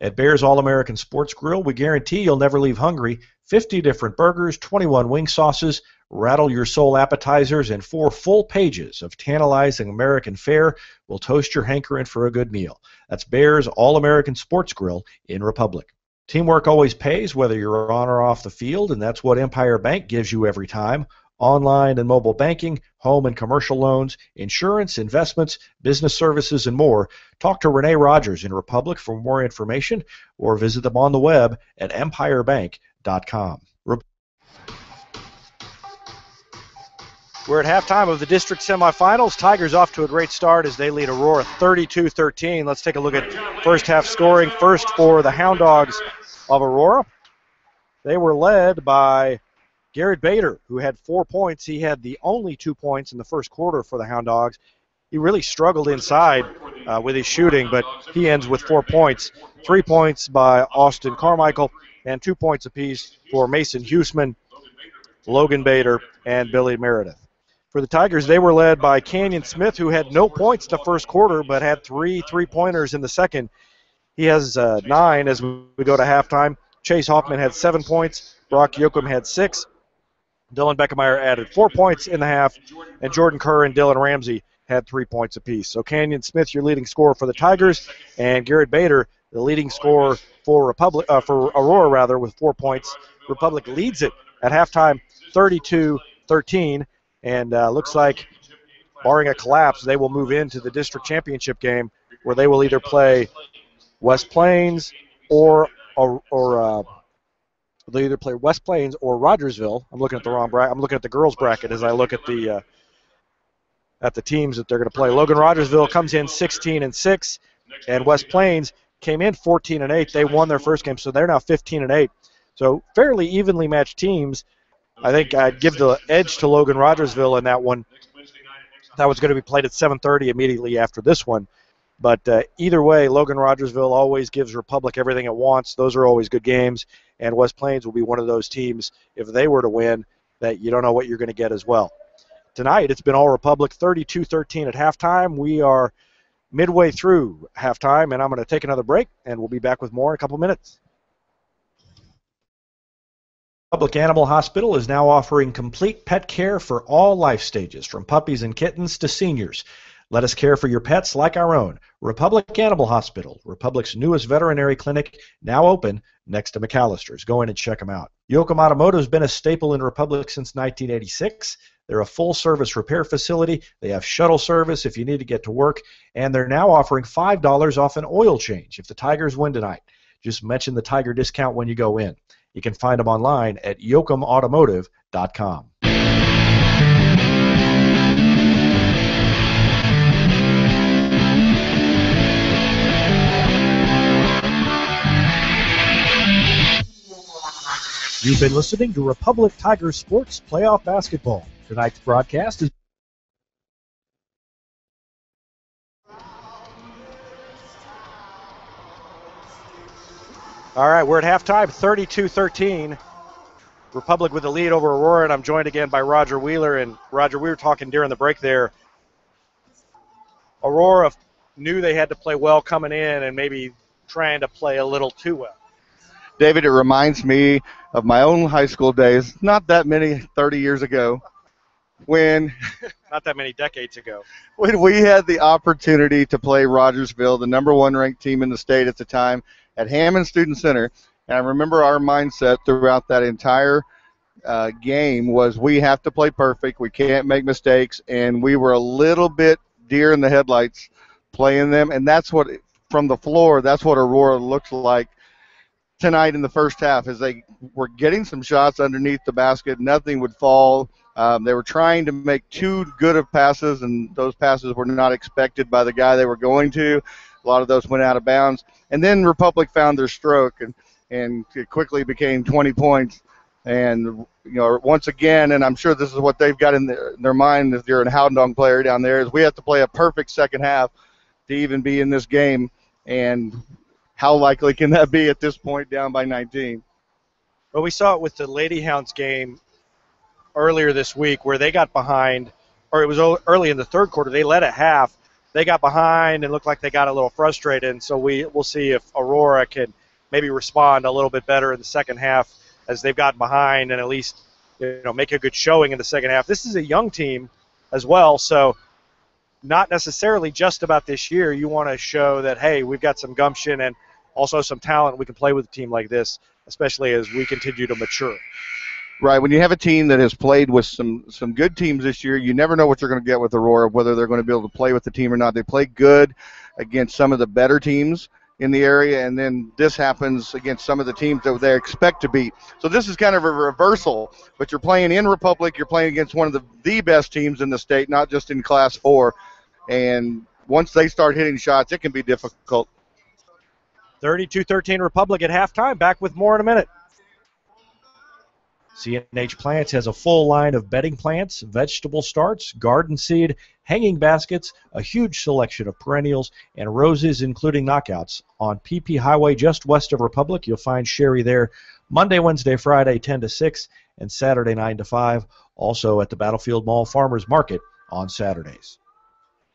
At Bear's All-American Sports Grill, we guarantee you'll never leave hungry. 50 different burgers, 21 wing sauces, rattle-your-soul appetizers, and 4 full pages of tantalizing American fare will toast your hankering for a good meal. That's Bear's All-American Sports Grill in Republic. Teamwork always pays, whether you're on or off the field, and that's what Empire Bank gives you every time. Online and mobile banking, home and commercial loans, insurance, investments, business services, and more. Talk to Renee Rogers in Republic for more information or visit them on the web at empirebank.com. We're at halftime of the district semifinals. Tigers off to a great start as they lead Aurora 32-13. Let's take a look at first half scoring. First for the Hound Dogs of Aurora. They were led by Garrett Bader, who had 4 points. He had the only 2 points in the first quarter for the Hound Dogs. He really struggled inside with his shooting, but he ends with 4 points. 3 points by Austin Carmichael and 2 points apiece for Mason Huseman, Logan Bader, and Billy Meredith. For the Tigers, they were led by Canyon Smith, who had no points in the first quarter, but had 3 3-pointers in the second. He has 9 as we go to halftime. Chase Hoffman had 7 points. Brock Yoakum had 6. Dylan Beckemeyer added 4 points in the half, and Jordan Kerr and Dylan Ramsey had 3 points apiece. So Canyon Smith, your leading scorer for the Tigers, and Garrett Bader, the leading scorer for Aurora, with 4 points. Republic leads it at halftime, 32-13, and looks like, barring a collapse, they will move into the district championship game, where they will either play West Plains or they'll either play West Plains or Rogersville. I'm looking at the wrong bracket. I'm looking at the girls' bracket as I look at the teams that they're going to play. Logan Rogersville comes in 16-6, and West Plains came in 14-8. They won their first game, so they're now 15-8. So fairly evenly matched teams. I think I'd give the edge to Logan Rogersville in that one. That was going to be played at 7:30 immediately after this one. But either way, Logan Rogersville always gives Republic everything it wants. Those are always good games, and West Plains will be one of those teams, if they were to win, that you don't know what you're going to get as well. Tonight, it's been all Republic, 32-13 at halftime. We are midway through halftime, and I'm going to take another break, and we'll be back with more in a couple minutes. Public Animal Hospital is now offering complete pet care for all life stages, from puppies and kittens to seniors. Let us care for your pets like our own. Republic Animal Hospital, Republic's newest veterinary clinic, now open next to McAllister's. Go in and check them out. Yoakum Automotive has been a staple in Republic since 1986. They're a full-service repair facility. They have shuttle service if you need to get to work, and they're now offering $5 off an oil change if the Tigers win tonight. Just mention the Tiger discount when you go in. You can find them online at yoakumautomotive.com. You've been listening to Republic Tiger Sports Playoff Basketball. Tonight's broadcast is all right, we're at halftime, 32-13. Republic with the lead over Aurora, and I'm joined again by Roger Wheeler. And, Roger, we were talking during the break there. Aurora knew they had to play well coming in and maybe trying to play a little too well. David, it reminds me of my own high school days, not that many, 30 years ago, when not that many decades ago, when we had the opportunity to play Rogersville, the number one ranked team in the state at the time, at Hammond Student Center. And I remember our mindset throughout that entire game was we have to play perfect, we can't make mistakes, and we were a little bit deer in the headlights playing them. And that's what, from the floor, that's what Aurora looks like tonight in the first half, as they were getting some shots underneath the basket. Nothing would fall. They were trying to make too good of passes, and those passes were not expected by the guy they were going to. A lot of those went out of bounds. And then Republic found their stroke, and it quickly became 20 points. And, once again, and I'm sure this is what they've got in their mind if you're a Howdong player down there, is we have to play a perfect second half to even be in this game. And how likely can that be at this point, down by 19? Well, we saw it with the Lady Hounds game earlier this week where they got behind, or it was early in the third quarter. They led at half. They got behind and looked like they got a little frustrated. And so we'll see if Aurora can maybe respond a little bit better in the second half as they've gotten behind and at least make a good showing in the second half. This is a young team as well, so not necessarily just about this year. You want to show that, hey, we've got some gumption and also some talent. We can play with a team like this, especially as we continue to mature. Right. When you have a team that has played with some good teams this year, you never know what you're going to get with Aurora, whether they're going to be able to play with the team or not. They play good against some of the better teams in the area, and then this happens against some of the teams that they expect to beat. So this is kind of a reversal, but you're playing in Republic. You're playing against one of the best teams in the state, not just in Class 4. And once they start hitting shots, it can be difficult. 32-13 Republic at halftime. Back with more in a minute. CNH Plants has a full line of bedding plants, vegetable starts, garden seed, hanging baskets, a huge selection of perennials, and roses, including knockouts. On PP Highway just west of Republic, you'll find Sherry there Monday, Wednesday, Friday, 10 to 6, and Saturday, 9 to 5. Also at the Battlefield Mall Farmers Market on Saturdays.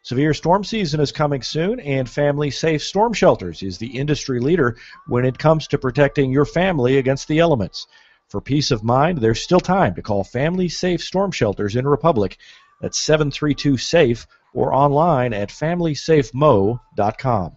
Severe storm season is coming soon, and Family Safe Storm Shelters is the industry leader when it comes to protecting your family against the elements. For peace of mind, there's still time to call Family Safe Storm Shelters in Republic at 732-SAFE or online at familysafemo.com.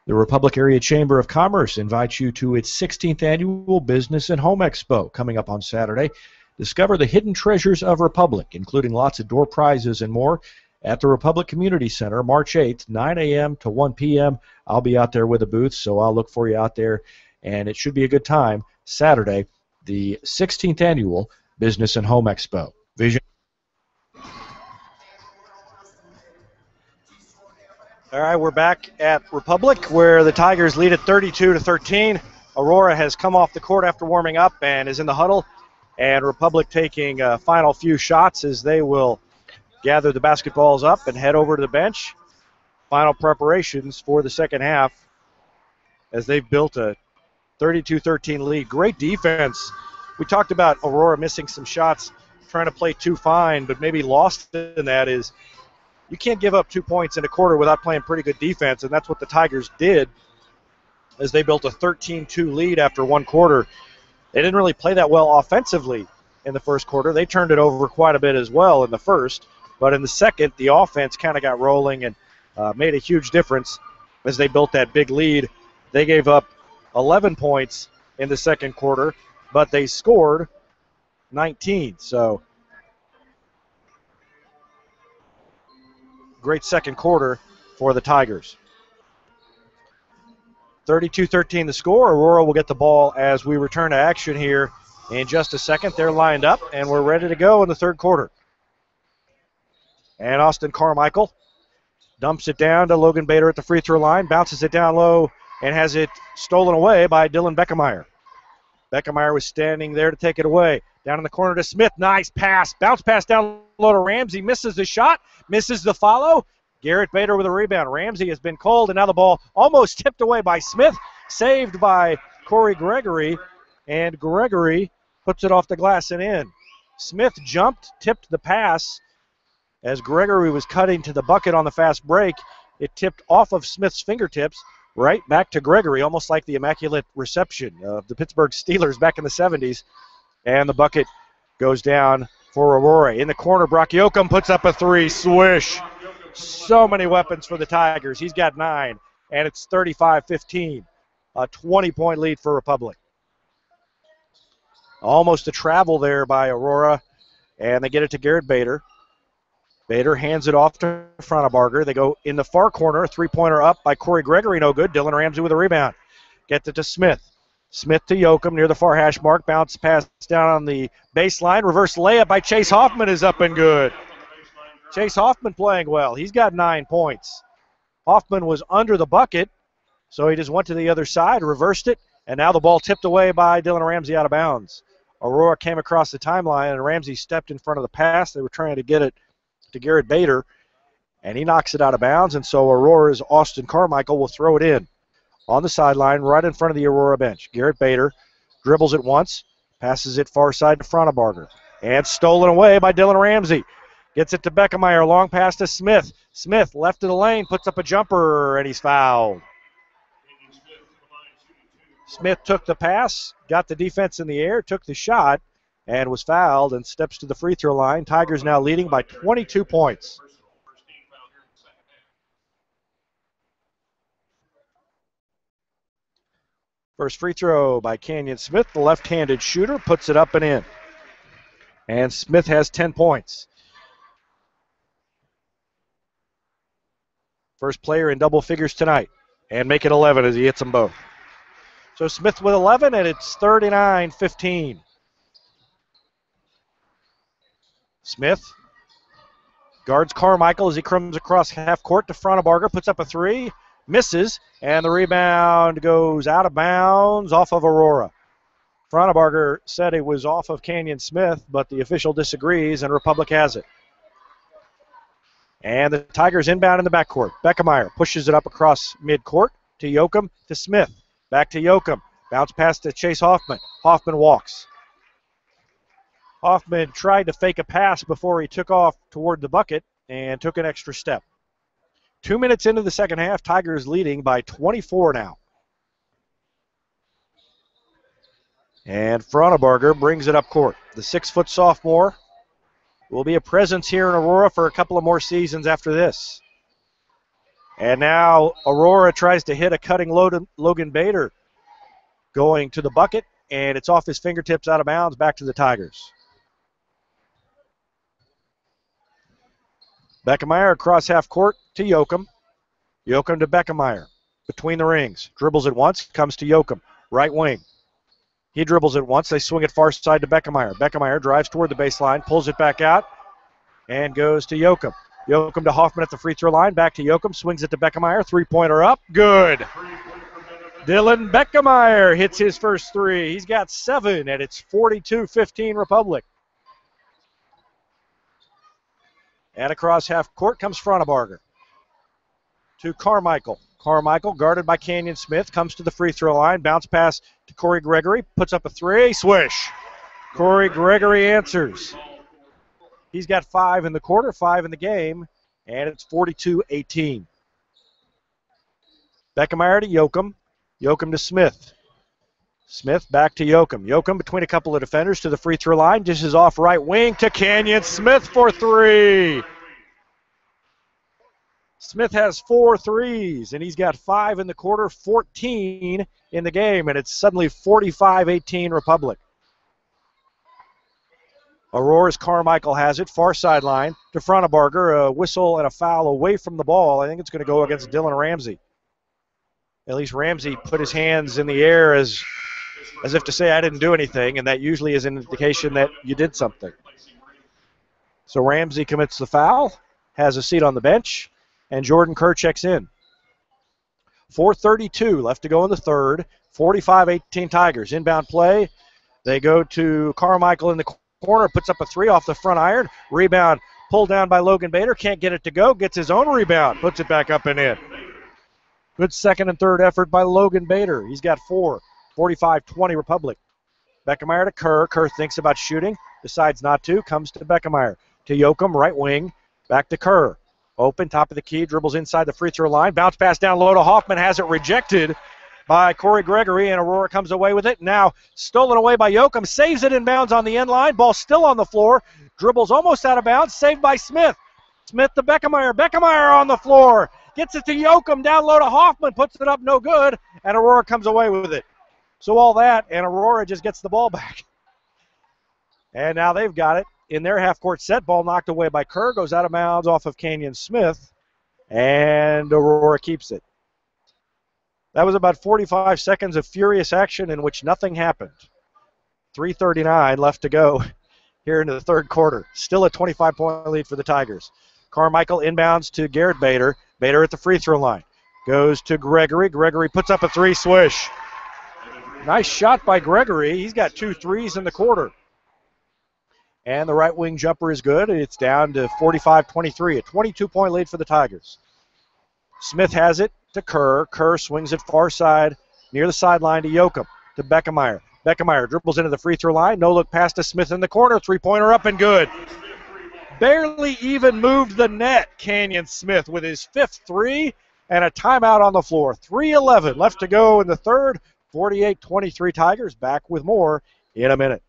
The Republic Area Chamber of Commerce invites you to its 16th Annual Business and Home Expo coming up on Saturday. Discover the hidden treasures of Republic, including lots of door prizes and more. at the Republic Community Center, March 8th, 9 a.m. to 1 p.m. I'll be out there with a booth, so I'll look for you out there, and it should be a good time. Saturday, the 16th Annual Business and Home Expo. Vision. All right, we're back at Republic where the Tigers lead at 32-13. Aurora has come off the court after warming up and is in the huddle, and Republic taking a final few shots as they will gather the basketballs up and head over to the bench. Final preparations for the second half as they've built a 32-13 lead. Great defense. We talked about Aurora missing some shots, trying to play too fine, but maybe lost in that is you can't give up 2 points in a quarter without playing pretty good defense, and that's what the Tigers did as they built a 13-2 lead after one quarter. They didn't really play that well offensively in the first quarter. They turned it over quite a bit as well in the first, but in the second, the offense kind of got rolling and made a huge difference as they built that big lead. They gave up 11 points in the second quarter, but they scored 19. So great second quarter for the Tigers. 32-13 the score. Aurora will get the ball as we return to action here in just a second. They're lined up, and we're ready to go in the third quarter. And Austin Carmichael dumps it down to Logan Bader at the free throw line, bounces it down low, and has it stolen away by Dylan Beckemeyer. Beckemeyer was standing there to take it away. Down in the corner to Smith. Nice pass. Bounce pass down low to Ramsey. Misses the shot. Misses the follow. Garrett Bader with a rebound. Ramsey has been called, and now the ball almost tipped away by Smith. Saved by Corey Gregory, and Gregory puts it off the glass and in. Smith jumped, tipped the pass. As Gregory was cutting to the bucket on the fast break, it tipped off of Smith's fingertips right back to Gregory, almost like the immaculate reception of the Pittsburgh Steelers back in the 70s. And the bucket goes down for Aurora. In the corner, Brock Yoakum puts up a three. Swish. So many weapons for the Tigers. He's got 9, and it's 35-15. A 20-point lead for Republic. Almost a travel there by Aurora, and they get it to Garrett Bader. Bader hands it off to Fronabarger. They go in the far corner. Three-pointer up by Corey Gregory. No good. Dylan Ramsey with a rebound. Gets it to Smith. Smith to Yoakum near the far hash mark. Bounce pass down on the baseline. Reverse layup by Chase Hoffman is up and good. Chase Hoffman playing well. He's got 9 points. Hoffman was under the bucket, so he just went to the other side, reversed it, and now the ball tipped away by Dylan Ramsey out of bounds. Aurora came across the timeline, and Ramsey stepped in front of the pass. They were trying to get it to Garrett Bader, and he knocks it out of bounds, and so Aurora's Austin Carmichael will throw it in on the sideline right in front of the Aurora bench. Garrett Bader dribbles it once, passes it far side to Fronabarger, and stolen away by Dylan Ramsey. Gets it to Beckemeyer, long pass to Smith. Smith left of the lane, puts up a jumper, and he's fouled. Smith took the pass, got the defense in the air, took the shot, and was fouled and steps to the free throw line. Tigers now leading by 22 points. First free throw by Canyon Smith, the left-handed shooter, puts it up and in. And Smith has 10 points. First player in double figures tonight, and make it 11 as he hits them both. So Smith with 11, and it's 39-15. Smith guards Carmichael as he comes across half court to Fronabarger, puts up a three, misses, and the rebound goes out of bounds off of Aurora. Fronabarger said it was off of Canyon Smith, but the official disagrees, and Republic has it. And the Tigers inbound in the backcourt. Beckemeyer pushes it up across midcourt to Yoakum to Smith. Back to Yoakum. Bounce pass to Chase Hoffman. Hoffman walks. Hoffman tried to fake a pass before he took off toward the bucket and took an extra step. 2 minutes into the second half, Tigers leading by 24 now. And Fronabarger brings it up court. The 6-foot sophomore will be a presence here in Aurora for a couple of more seasons after this. And now Aurora tries to hit a cutting Logan Bader going to the bucket, and it's off his fingertips out of bounds back to the Tigers. Beckemeyer across half court to Yoakum. Yoakum to Beckemeyer. Between the rings. Dribbles it once, comes to Yoakum. Right wing. He dribbles it once. They swing it far side to Beckemeyer. Beckemeyer drives toward the baseline, pulls it back out, and goes to Yoakum. Yoakum to Hoffman at the free throw line. Back to Yoakum. Swings it to Beckemeyer. Three-pointer up. Good. Dylan Beckemeyer hits his first three. He's got 7, and it's 42-15 Republic. And across half court comes Fronabarger to Carmichael. Carmichael, guarded by Canyon Smith, comes to the free throw line. Bounce pass to Corey Gregory. Puts up a three. Swish. Corey Gregory answers. He's got 5 in the quarter, 5 in the game, and it's 42-18. Beckemeyer to Yoakum. Yoakum to Smith. Smith back to Yoakum. Yoakum between a couple of defenders to the free throw line. Dishes off right wing to Canyon Smith for 3. Smith has 4 threes, and he's got 5 in the quarter, 14 in the game, and it's suddenly 45-18 Republic. Aurora's Carmichael has it, far sideline to Fronabarger. A whistle and a foul away from the ball. I think it's going to go against Dylan Ramsey. At least Ramsey put his hands in the air as if to say, I didn't do anything, and that usually is an indication that you did something. So Ramsey commits the foul, has a seat on the bench, and Jordan Kerr checks in. 4:32 left to go in the third. 45-18 Tigers. Inbound play. They go to Carmichael in the corner, puts up a 3 off the front iron. Rebound pulled down by Logan Bader. Can't get it to go. Gets his own rebound. Puts it back up and in. Good second and third effort by Logan Bader. He's got 4. 45-20 Republic. Beckemeyer to Kerr. Kerr thinks about shooting. Decides not to. Comes to Beckemeyer. To Yoakum, right wing. Back to Kerr. Open, top of the key. Dribbles inside the free throw line. Bounce pass down low to Hoffman. Has it rejected by Corey Gregory, and Aurora comes away with it. Now stolen away by Yoakum. Saves it inbounds on the end line. Ball still on the floor. Dribbles almost out of bounds. Saved by Smith. Smith to Beckemeyer. Beckemeyer on the floor. Gets it to Yoakum. Down low to Hoffman. Puts it up no good. And Aurora comes away with it. So all that, and Aurora just gets the ball back. And now they've got it in their half-court set. Ball knocked away by Kerr. Goes out of bounds off of Canyon Smith. And Aurora keeps it. That was about 45 seconds of furious action in which nothing happened. 3:39 left to go here into the third quarter. Still a 25-point lead for the Tigers. Carmichael inbounds to Garrett Bader. Bader at the free throw line. Goes to Gregory. Gregory puts up a 3, swish. Nice shot by Gregory. He's got 2 threes in the quarter. And the right wing jumper is good. It's down to 45-23, a 22-point lead for the Tigers. Smith has it to Kerr. Kerr swings it far side near the sideline to Yoakum, to Beckemeyer. Beckemeyer dribbles into the free throw line. No look pass to Smith in the corner. 3-pointer up and good. Barely even moved the net, Canyon Smith, with his 5th 3 and a timeout on the floor. 3:11 left to go in the third. 48-23 Tigers. Back with more in a minute.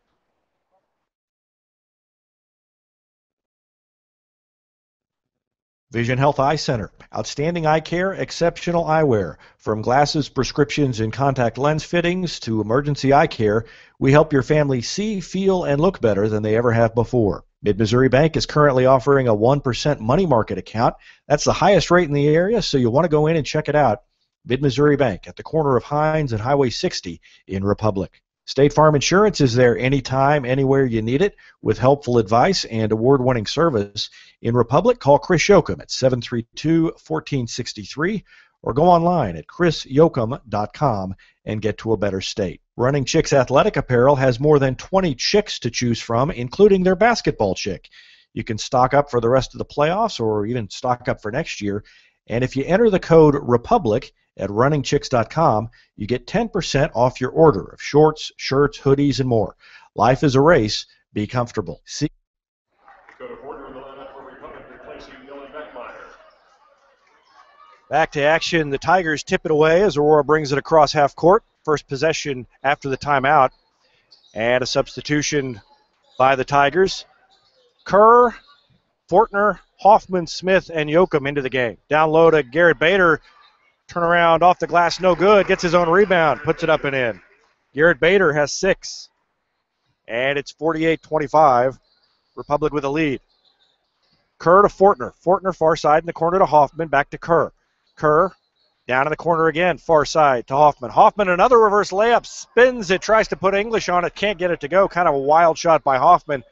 Vision Health Eye Center. Outstanding eye care, exceptional eyewear. From glasses, prescriptions, and contact lens fittings to emergency eye care, we help your family see, feel, and look better than they ever have before. Mid-Missouri Bank is currently offering a 1% money market account. That's the highest rate in the area, so you'll want to go in and check it out. Mid-Missouri Bank at the corner of Hines and Highway 60 in Republic. State Farm Insurance is there anytime, anywhere you need it, with helpful advice and award-winning service. In Republic, call Chris Yoakum at 732-1463 or go online at chrisyoakum.com and get to a better state. Running Chicks Athletic Apparel has more than 20 chicks to choose from, including their basketball chick. You can stock up for the rest of the playoffs or even stock up for next year. And if you enter the code REPUBLIC at runningchicks.com, you get 10% off your order of shorts, shirts, hoodies, and more. Life is a race. Be comfortable. See. Back to action. The Tigers tip it away as Aurora brings it across half court. First possession after the timeout. And a substitution by the Tigers. Kerr, Fortner, Hoffman, Smith, and Yoakum into the game. Down low to Garrett Bader. Turn around off the glass, no good. Gets his own rebound, puts it up and in. Garrett Bader has 6. And it's 48-25. Republic with a lead. Kerr to Fortner. Fortner far side in the corner to Hoffman. Back to Kerr. Kerr down in the corner again, far side to Hoffman. Hoffman, another reverse layup, spins it, tries to put English on it, can't get it to go. Kind of a wild shot by Hoffman,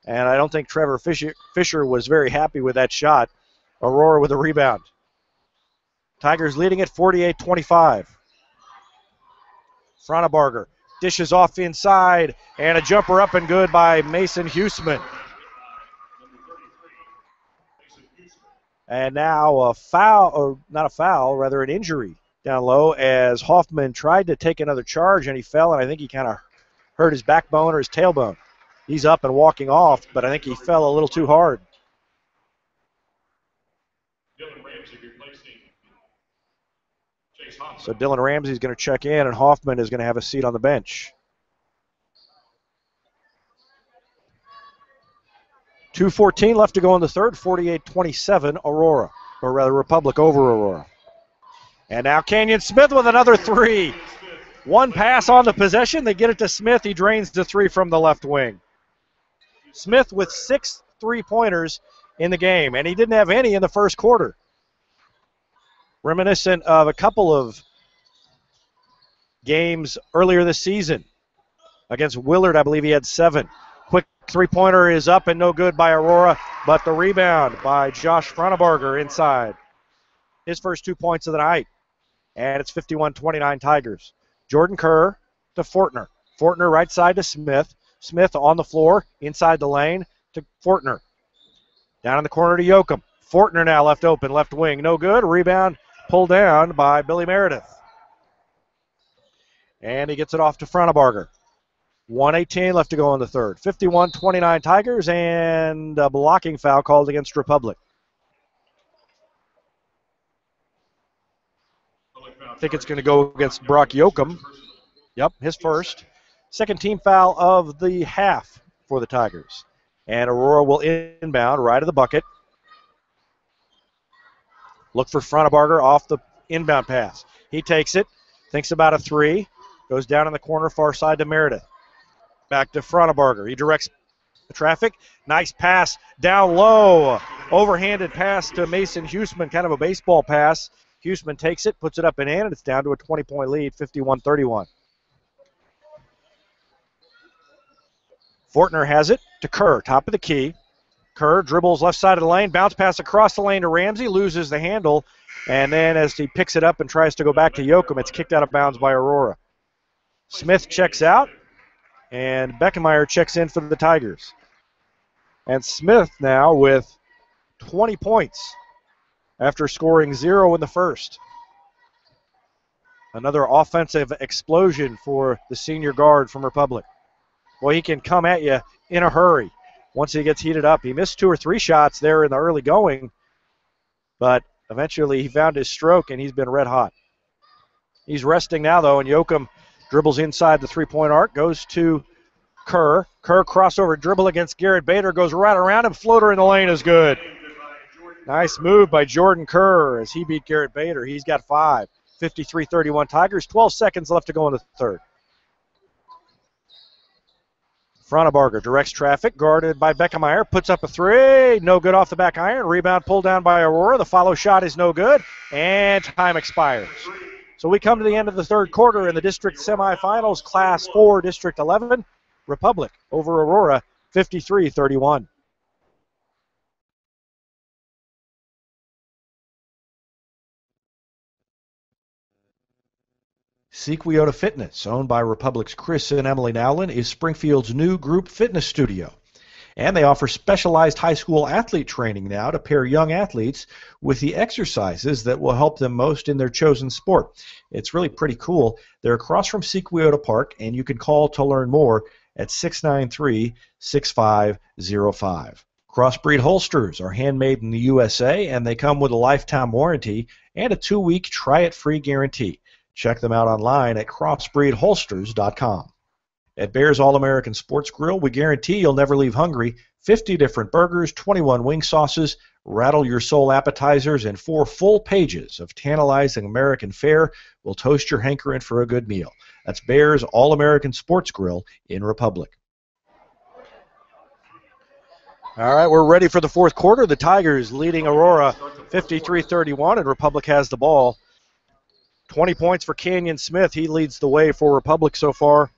and I don't think Trevor Fisher was very happy with that shot. Aurora with a rebound. Tigers leading at 48-25. Frauenbarger dishes off inside, and a jumper up and good by Mason Huseman. And now a foul, or not a foul, rather an injury down low as Hoffman tried to take another charge and he fell, and I think he kind of hurt his backbone or his tailbone. He's up and walking off, but I think he fell a little too hard. So Dylan Ramsey's going to check in, and Hoffman is going to have a seat on the bench. 2:14 left to go in the third, 48-27 Aurora, or rather Republic over Aurora. And now Kenyon Smith with another three. One pass on the possession, they get it to Smith, he drains the three from the left wing. Smith with 6 3-pointers in the game, and he didn't have any in the first quarter. Reminiscent of a couple of games earlier this season. Against Willard, I believe he had 7. Quick three-pointer is up and no good by Aurora, but the rebound by Josh Frauenbarger inside. His first 2 points of the night. And it's 51-29 Tigers. Jordan Kerr to Fortner. Fortner right side to Smith. Smith on the floor, inside the lane to Fortner. Down in the corner to Yoakum. Fortner now left open, left wing, no good. Rebound pulled down by Billy Meredith. And he gets it off to Frauenbarger. 1:18 left to go in the third. 51-29 Tigers, and a blocking foul called against Republic. I think it's going to go against Brock Yoakum. Yep, his first. Second team foul of the half for the Tigers. And Aurora will inbound right of the bucket. Look for Frauenbarger off the inbound pass. He takes it, thinks about a three, goes down in the corner far side to Meredith. Back to Frauenbarger. He directs the traffic. Nice pass down low. Overhanded pass to Mason Huseman, kind of a baseball pass. Huseman takes it, puts it up and in, and it's down to a 20-point lead, 51-31. Fortner has it to Kerr, top of the key. Kerr dribbles left side of the lane, bounce pass across the lane to Ramsey, loses the handle, and then as he picks it up and tries to go back to Yoakum, it's kicked out of bounds by Aurora. Smith checks out, and Beckemeyer checks in for the Tigers. And Smith now with 20 points after scoring 0 in the first. Another offensive explosion for the senior guard from Republic. Well, he can come at you in a hurry once he gets heated up. He missed 2 or 3 shots there in the early going, but eventually he found his stroke, and he's been red hot. He's resting now, though, and Yoakum dribbles inside the three-point arc, goes to Kerr. Kerr crossover dribble against Garrett Bader, goes right around him. Floater in the lane is good. Nice move by Jordan Kerr as he beat Garrett Bader. He's got 5. 53-31 Tigers. 12 seconds left to go in the third. Frauenbarger directs traffic, guarded by Beckemeyer, puts up a three, no good off the back iron. Rebound pulled down by Aurora. The follow shot is no good, and time expires. So we come to the end of the third quarter in the district semifinals, Class 4, District 11. Republic over Aurora, 53-31. Sequiota Fitness, owned by Republic's Chris and Emily Nowlin, is Springfield's new group fitness studio. And they offer specialized high school athlete training now to pair young athletes with the exercises that will help them most in their chosen sport. It's really pretty cool. They're across from Sequiota Park, and you can call to learn more at 693-6505. Crossbreed holsters are handmade in the USA, and they come with a lifetime warranty and a 2-week try-it-free guarantee. Check them out online at crossbreedholsters.com. At Bear's All-American Sports Grill, we guarantee you'll never leave hungry. 50 different burgers, 21 wing sauces, rattle-your-soul appetizers, and 4 full pages of tantalizing American fare will toast your hankering for a good meal. That's Bear's All-American Sports Grill in Republic. All right, we're ready for the fourth quarter. The Tigers leading Aurora 53-31, and Republic has the ball. 20 points for Canyon Smith. He leads the way for Republic so far.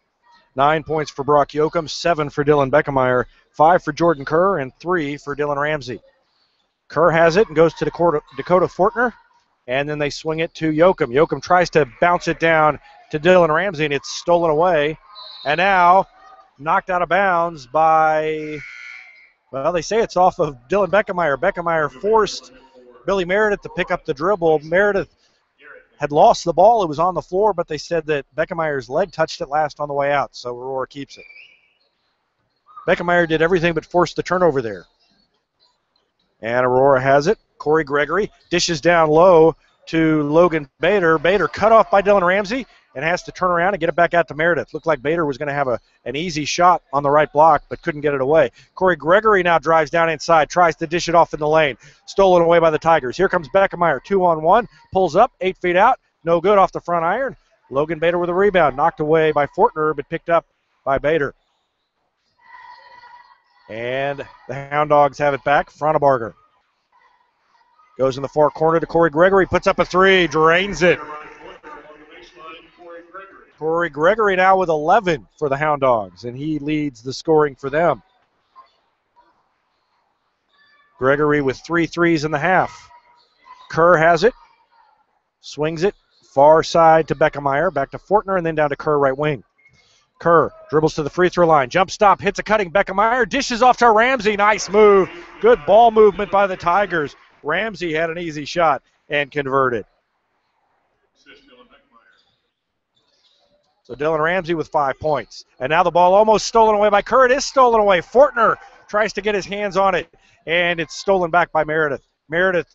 9 points for Brock Yoakum, 7 for Dylan Beckemeyer, 5 for Jordan Kerr, and 3 for Dylan Ramsey. Kerr has it and goes to Dakota Fortner, and then they swing it to Yoakum. Yoakum tries to bounce it down to Dylan Ramsey, and it's stolen away. And now knocked out of bounds by, well, they say it's off of Dylan Beckemeyer. Beckemeyer forced Billy Meredith to pick up the dribble. Meredith had lost the ball. It was on the floor, but they said that Beckemeyer's leg touched it last on the way out, so Aurora keeps it. Beckemeyer did everything but force the turnover there. And Aurora has it. Corey Gregory dishes down low to Logan Bader. Bader cut off by Dylan Ramsey and has to turn around and get it back out to Meredith. Looked like Bader was going to have an easy shot on the right block, but couldn't get it away. Corey Gregory now drives down inside, tries to dish it off in the lane. Stolen away by the Tigers. Here comes Beckemeyer, 2-on-1, pulls up, 8 feet out, no good off the front iron. Logan Bader with a rebound, knocked away by Fortner, but picked up by Bader. And the Hound Dogs have it back. Fronebarger goes in the far corner to Corey Gregory, puts up a three, drains it. Corey Gregory now with 11 for the Hound Dogs, and he leads the scoring for them. Gregory with 3 threes in the half. Kerr has it, swings it, far side to Beckemeyer, back to Fortner, and then down to Kerr right wing. Kerr dribbles to the free throw line, jump stop, hits a cutting Beckemeyer, dishes off to Ramsey, nice move. Good ball movement by the Tigers. Ramsey had an easy shot and converted. So Dylan Ramsey with 5 points. And now the ball almost stolen away by Kerr. It is stolen away. Fortner tries to get his hands on it, and it's stolen back by Meredith. Meredith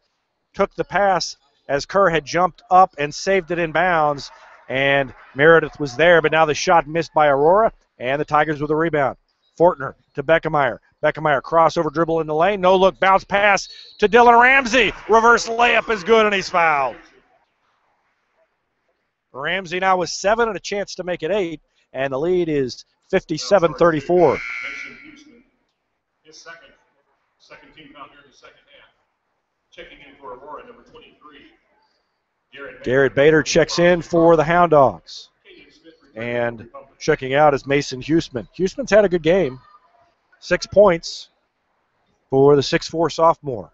took the pass as Kerr had jumped up and saved it in bounds, and Meredith was there, but now the shot missed by Aurora, and the Tigers with a rebound. Fortner to Beckemeyer. Beckemeyer crossover dribble in the lane. No look, bounce pass to Dylan Ramsey. Reverse layup is good, and he's fouled. Ramsey now with 7 and a chance to make it 8, and the lead is 57-34. His second team foul here in the second half. Checking in for Aurora, number 23. Garrett Bader checks in for the Hound Dogs. And checking out is Mason Huseman. Huseman's had a good game. 6 points for the 6'4 sophomore.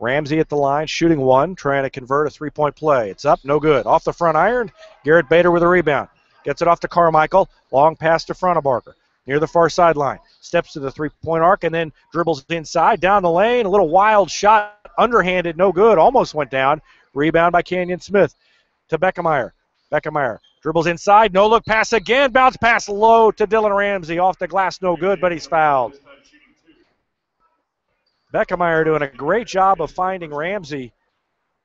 Ramsey at the line, shooting 1, trying to convert a 3-point play. It's up, no good. Off the front iron, Garrett Bader with a rebound. Gets it off to Carmichael, long pass to Fronebarger. Near the far sideline, steps to the 3-point arc and then dribbles inside, down the lane. A little wild shot, underhanded, no good, almost went down. Rebound by Canyon Smith to Beckemeyer. Beckemeyer dribbles inside, no look pass again, bounce pass low to Dylan Ramsey. Off the glass, no good, but he's fouled. Beckemeyer doing a great job of finding Ramsey.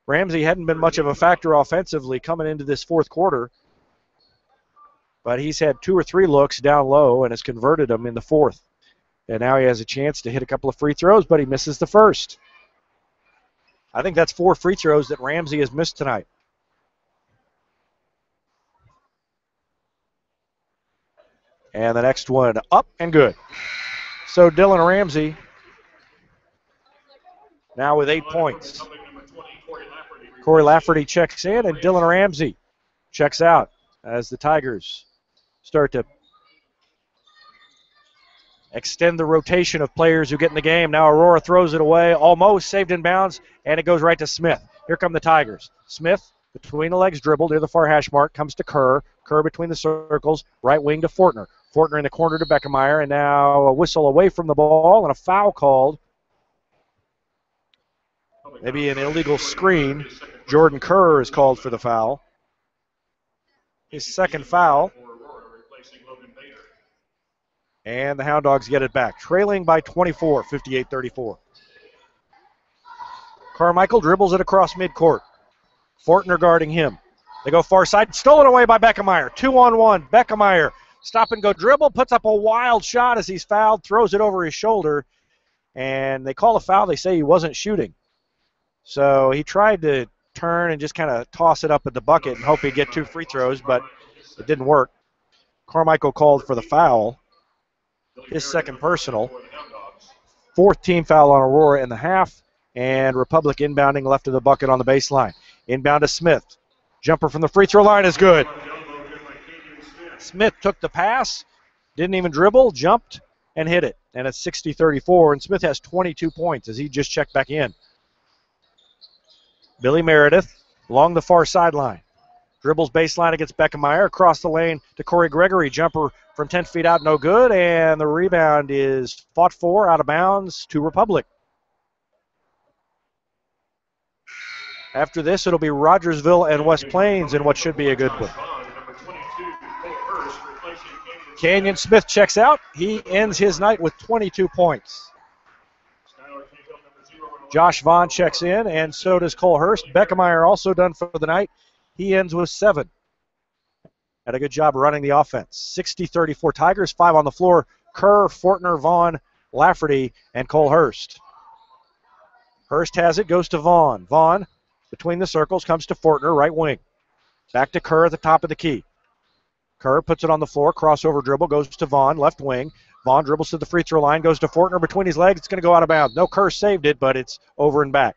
Ramsey hadn't been much of a factor offensively coming into this fourth quarter, but he's had 2 or 3 looks down low and has converted them in the fourth. And now he has a chance to hit a couple of free throws, but he misses the first. I think that's 4 free throws that Ramsey has missed tonight. And the next one up and good. So Dylan Ramsey now with 8 points. Corey Lafferty checks in, and Dylan Ramsey checks out as the Tigers start to extend the rotation of players who get in the game. Now Aurora throws it away, almost saved in bounds, and it goes right to Smith. Here come the Tigers. Smith, between the legs dribble near the far hash mark, comes to Kerr. Kerr between the circles, right wing to Fortner. Fortner in the corner to Beckemeyer, and now a whistle away from the ball and a foul called. Maybe an illegal screen. Jordan Kerr is called for the foul. His second foul. And the Hound Dogs get it back. Trailing by 24, 58-34. Carmichael dribbles it across midcourt. Fortner guarding him. They go far side. Stolen away by Beckemeyer. 2-on-1. Beckemeyer, stop and go dribble, puts up a wild shot as he's fouled, throws it over his shoulder. And they call a foul. They say he wasn't shooting. So he tried to turn and just kind of toss it up at the bucket and hope he'd get 2 free throws, but it didn't work. Carmichael called for the foul. His second personal. Fourth team foul on Aurora in the half, and Republic inbounding left of the bucket on the baseline. Inbound to Smith. Jumper from the free throw line is good. Smith took the pass, didn't even dribble, jumped, and hit it. And it's 60-34, and Smith has 22 points as he just checked back in. Billy Meredith along the far sideline. Dribbles baseline against Beckemeyer, across the lane to Corey Gregory. Jumper from 10 feet out, no good, and the rebound is fought for, out of bounds to Republic. After this, it'll be Rogersville and West Plains in what should be a good one. Canyon Smith checks out. He ends his night with 22 points. Josh Vaughn checks in, and so does Cole Hurst. Beckemeyer also done for the night. He ends with 7. Had a good job running the offense. 60-34 Tigers, 5 on the floor. Kerr, Fortner, Vaughn, Lafferty, and Cole Hurst. Hurst has it, goes to Vaughn. Vaughn, between the circles, comes to Fortner, right wing. Back to Kerr at the top of the key. Kerr puts it on the floor, crossover dribble, goes to Vaughn, left wing. Vaughn dribbles to the free throw line, goes to Fortner between his legs. It's going to go out of bounds. No, Kerr saved it, but it's over and back.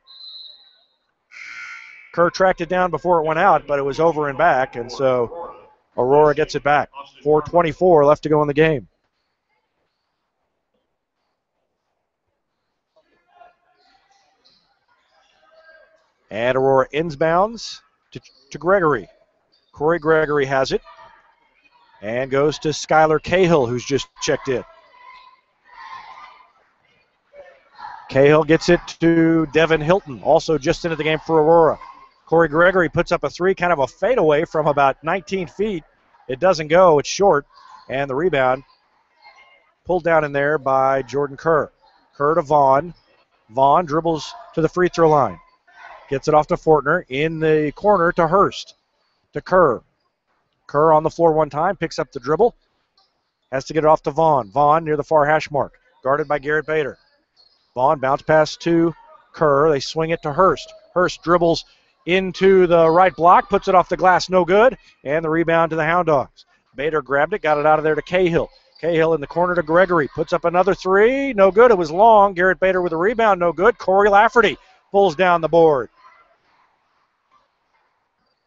Kerr tracked it down before it went out, but it was over and back, and so Aurora gets it back. 4:24 left to go in the game. And Aurora inbounds to Gregory. Corey Gregory has it and goes to Skylar Cahill, who's just checked in. Cahill gets it to Devin Hilton, also just into the game for Aurora. Corey Gregory puts up a 3, kind of a fadeaway from about 19 feet. It doesn't go, it's short, and the rebound pulled down in there by Jordan Kerr. Kerr to Vaughn. Vaughn dribbles to the free throw line. Gets it off to Fortner. In the corner to Hurst. To Kerr. Kerr on the floor one time, picks up the dribble. Has to get it off to Vaughn. Vaughn near the far hash mark. Guarded by Garrett Bader. Vaughn bounce pass to Kerr. They swing it to Hurst. Hurst dribbles into the right block, puts it off the glass, no good, and the rebound to the Hound Dogs. Bader grabbed it, got it out of there to Cahill. Cahill in the corner to Gregory, puts up another 3, no good, it was long. Garrett Bader with a rebound, no good. Corey Lafferty pulls down the board.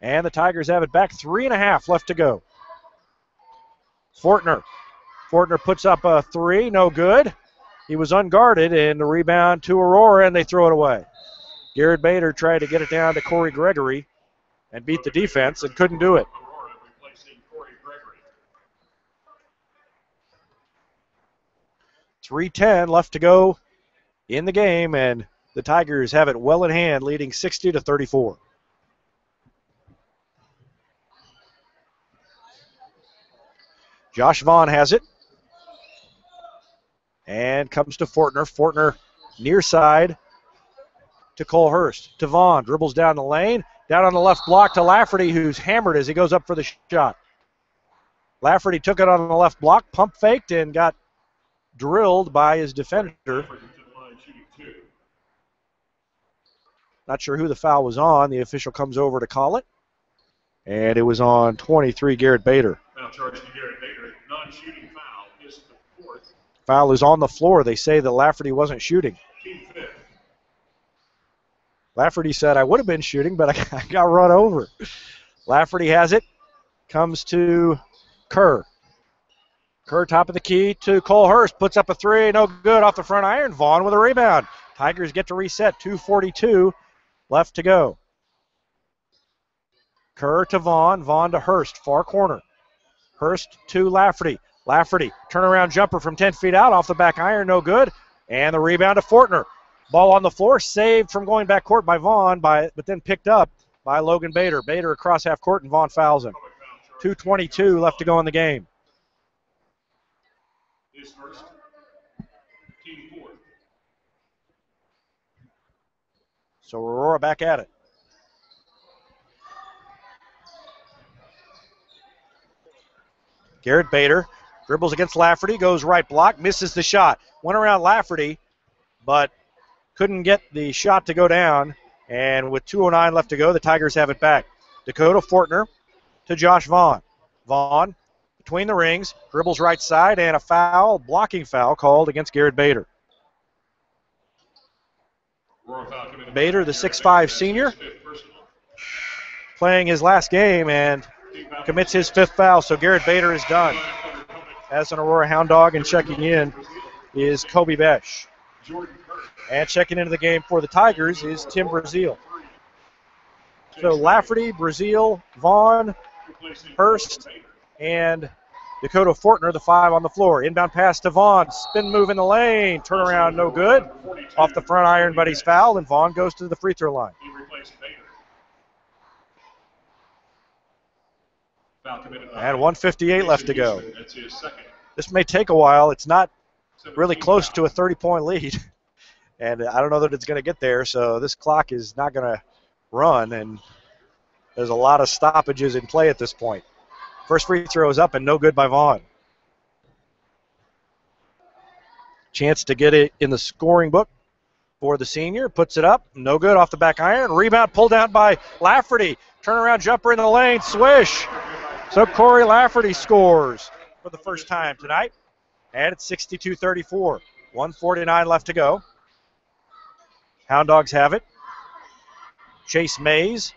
And the Tigers have it back, 3.5 left to go. Fortner puts up a 3, no good. He was unguarded, and the rebound to Aurora, and they throw it away. Garrett Bader tried to get it down to Corey Gregory and beat the defense and couldn't do it. 3:10 left to go in the game, and the Tigers have it well in hand, leading 60-34. Josh Vaughn has it and comes to Fortner. Fortner near side to Cole Hurst. To Vaughn, dribbles down the lane. Down on the left block to Lafferty, who's hammered as he goes up for the shot. Lafferty took it on the left block, pump faked, and got drilled by his defender. Not sure who the foul was on. The official comes over to call it. And it was on 23, Garrett Bader. Foul charge to Garrett Bader. Non-shooting foul is the 4th. Foul is on the floor. They say that Lafferty wasn't shooting. Team 5th. Lafferty said, I would have been shooting, but I got run over. Lafferty has it. Comes to Kerr. Kerr, top of the key to Cole Hurst. Puts up a 3. No good off the front iron. Vaughn with a rebound. Tigers get to reset. 2:42 left to go. Kerr to Vaughn. Vaughn to Hurst. Far corner. Hurst to Lafferty. Lafferty, turnaround jumper from 10 feet out. Off the back iron. No good. And the rebound to Fortner. Ball on the floor, saved from going back court by Vaughn, but then picked up by Logan Bader. Bader across half court, and Vaughn fouls him. 2:22 left to go in the game. Is first. Team 4th. So Aurora back at it. Garrett Bader dribbles against Lafferty, goes right block, misses the shot. Went around Lafferty, but couldn't get the shot to go down, and with 2:09 left to go, the Tigers have it back. Dakota Fortner to Josh Vaughn. Vaughn between the rings, dribbles right side, and a foul, blocking foul called against Garrett Bader. Bader, the 6'5 senior, playing his last game and commits his 5th foul, so Garrett Bader is done. As an Aurora Hound Dog, and checking in is Kobe Besh. And checking into the game for the Tigers is Tim Brazil. So Lafferty, Brazil, Vaughn, Hurst, and Dakota Fortner, the 5 on the floor. Inbound pass to Vaughn. Spin move in the lane. Turnaround, no good. Off the front iron, but he's fouled, and Vaughn goes to the free throw line. And 1:58 left to go. This may take a while. It's not really close to a 30-point lead. And I don't know that it's going to get there, so this clock is not going to run, and there's a lot of stoppages in play at this point. First free throw is up and no good by Vaughn. Chance to get it in the scoring book for the senior. Puts it up, no good off the back iron. Rebound pulled down by Lafferty. Turnaround jumper in the lane, swish. So Corey Lafferty scores for the first time tonight. And it's 62-34. 1:49 left to go. Hound Dogs have it. Chase Mays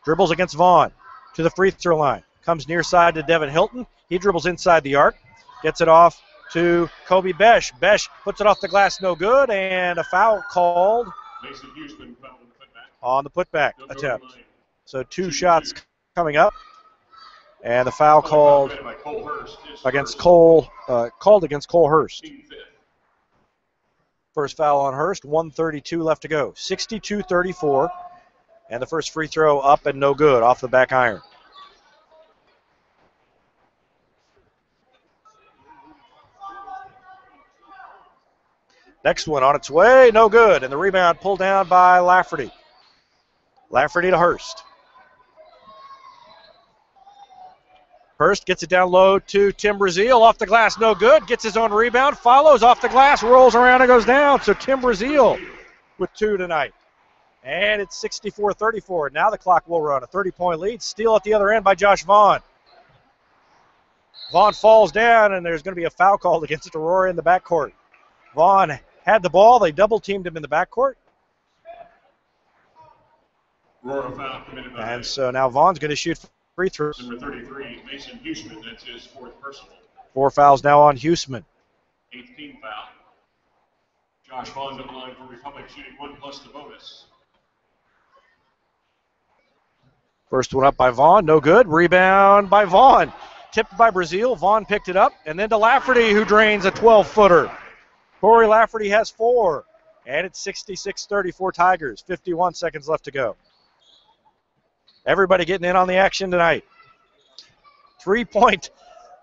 dribbles against Vaughn to the free throw line. Comes near side to Devin Hilton. He dribbles inside the arc. Gets it off to Kobe Besh. Besh puts it off the glass, no good, and a foul called on the putback attempt. So 2 shots coming up, and the foul called against Cole Hurst. First foul on Hurst. 1:32 left to go. 62-34, and the first free throw up and no good off the back iron. Next one on its way, no good. And the rebound pulled down by Lafferty. Lafferty to Hurst. Hurst gets it down low to Tim Brazil. Off the glass, no good. Gets his own rebound, follows off the glass, rolls around and goes down. So Tim Brazil with 2 tonight. And it's 64-34. Now the clock will run. A 30-point lead. Steal at the other end by Josh Vaughn. Vaughn falls down, and there's going to be a foul called against Aurora in the backcourt. Vaughn had the ball. They double-teamed him in the backcourt. And so now Vaughn's going to shoot free throws. Number 33, Mason Huseman. That's his 4th personal. 4 fouls now on Huseman. 8th team foul. Josh Vaughn's on the line for Republic, shooting 1 plus the bonus. First one up by Vaughn, no good. Rebound by Vaughn. Tipped by Brazil. Vaughn picked it up, and then to Lafferty, who drains a 12-footer. Corey Lafferty has 4, and it's 66-34 Tigers. 51 seconds left to go. Everybody getting in on the action tonight. Three-point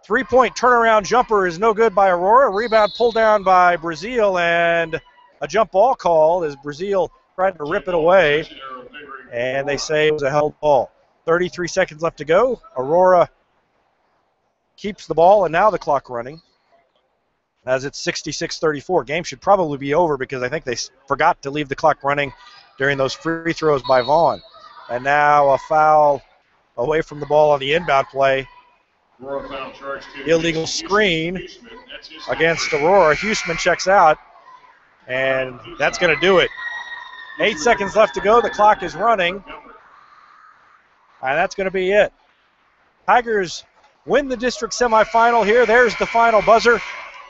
turnaround jumper is no good by Aurora. Rebound pulled down by Brazil, and a jump ball call as Brazil tried to rip it away, and they say it was a held ball. 33 seconds left to go. Aurora keeps the ball, and now the clock running as it's 66-34. Game should probably be over because I think they forgot to leave the clock running during those free throws by Vaughn. And now a foul away from the ball on the inbound play. Illegal screen against Aurora. Huseman checks out, and that's going to do it. 8 seconds left to go. The clock is running, and that's going to be it. Tigers win the district semifinal here. There's the final buzzer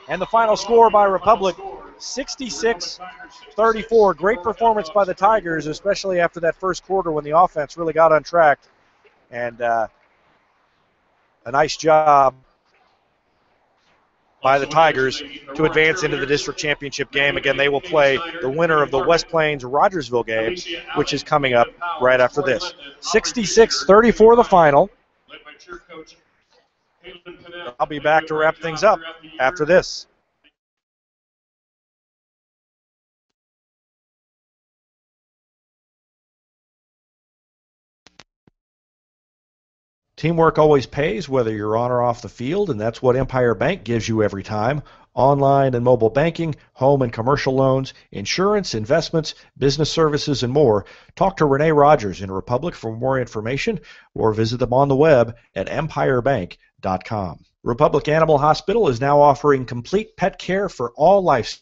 and the final score by Republic, 66-34. Great performance by the Tigers, especially after that first quarter when the offense really got untracked. And a nice job by the Tigers to advance into the district championship game. Again, they will play the winner of the West Plains-Rogersville game, which is coming up right after this. 66-34 the final. I'll be back to wrap things up after this. Teamwork always pays, whether you're on or off the field, and that's what Empire Bank gives you every time. Online and mobile banking, home and commercial loans, insurance, investments, business services, and more. Talk to Renee Rogers in Republic for more information or visit them on the web at empirebank.com. Republic Animal Hospital is now offering complete pet care for all life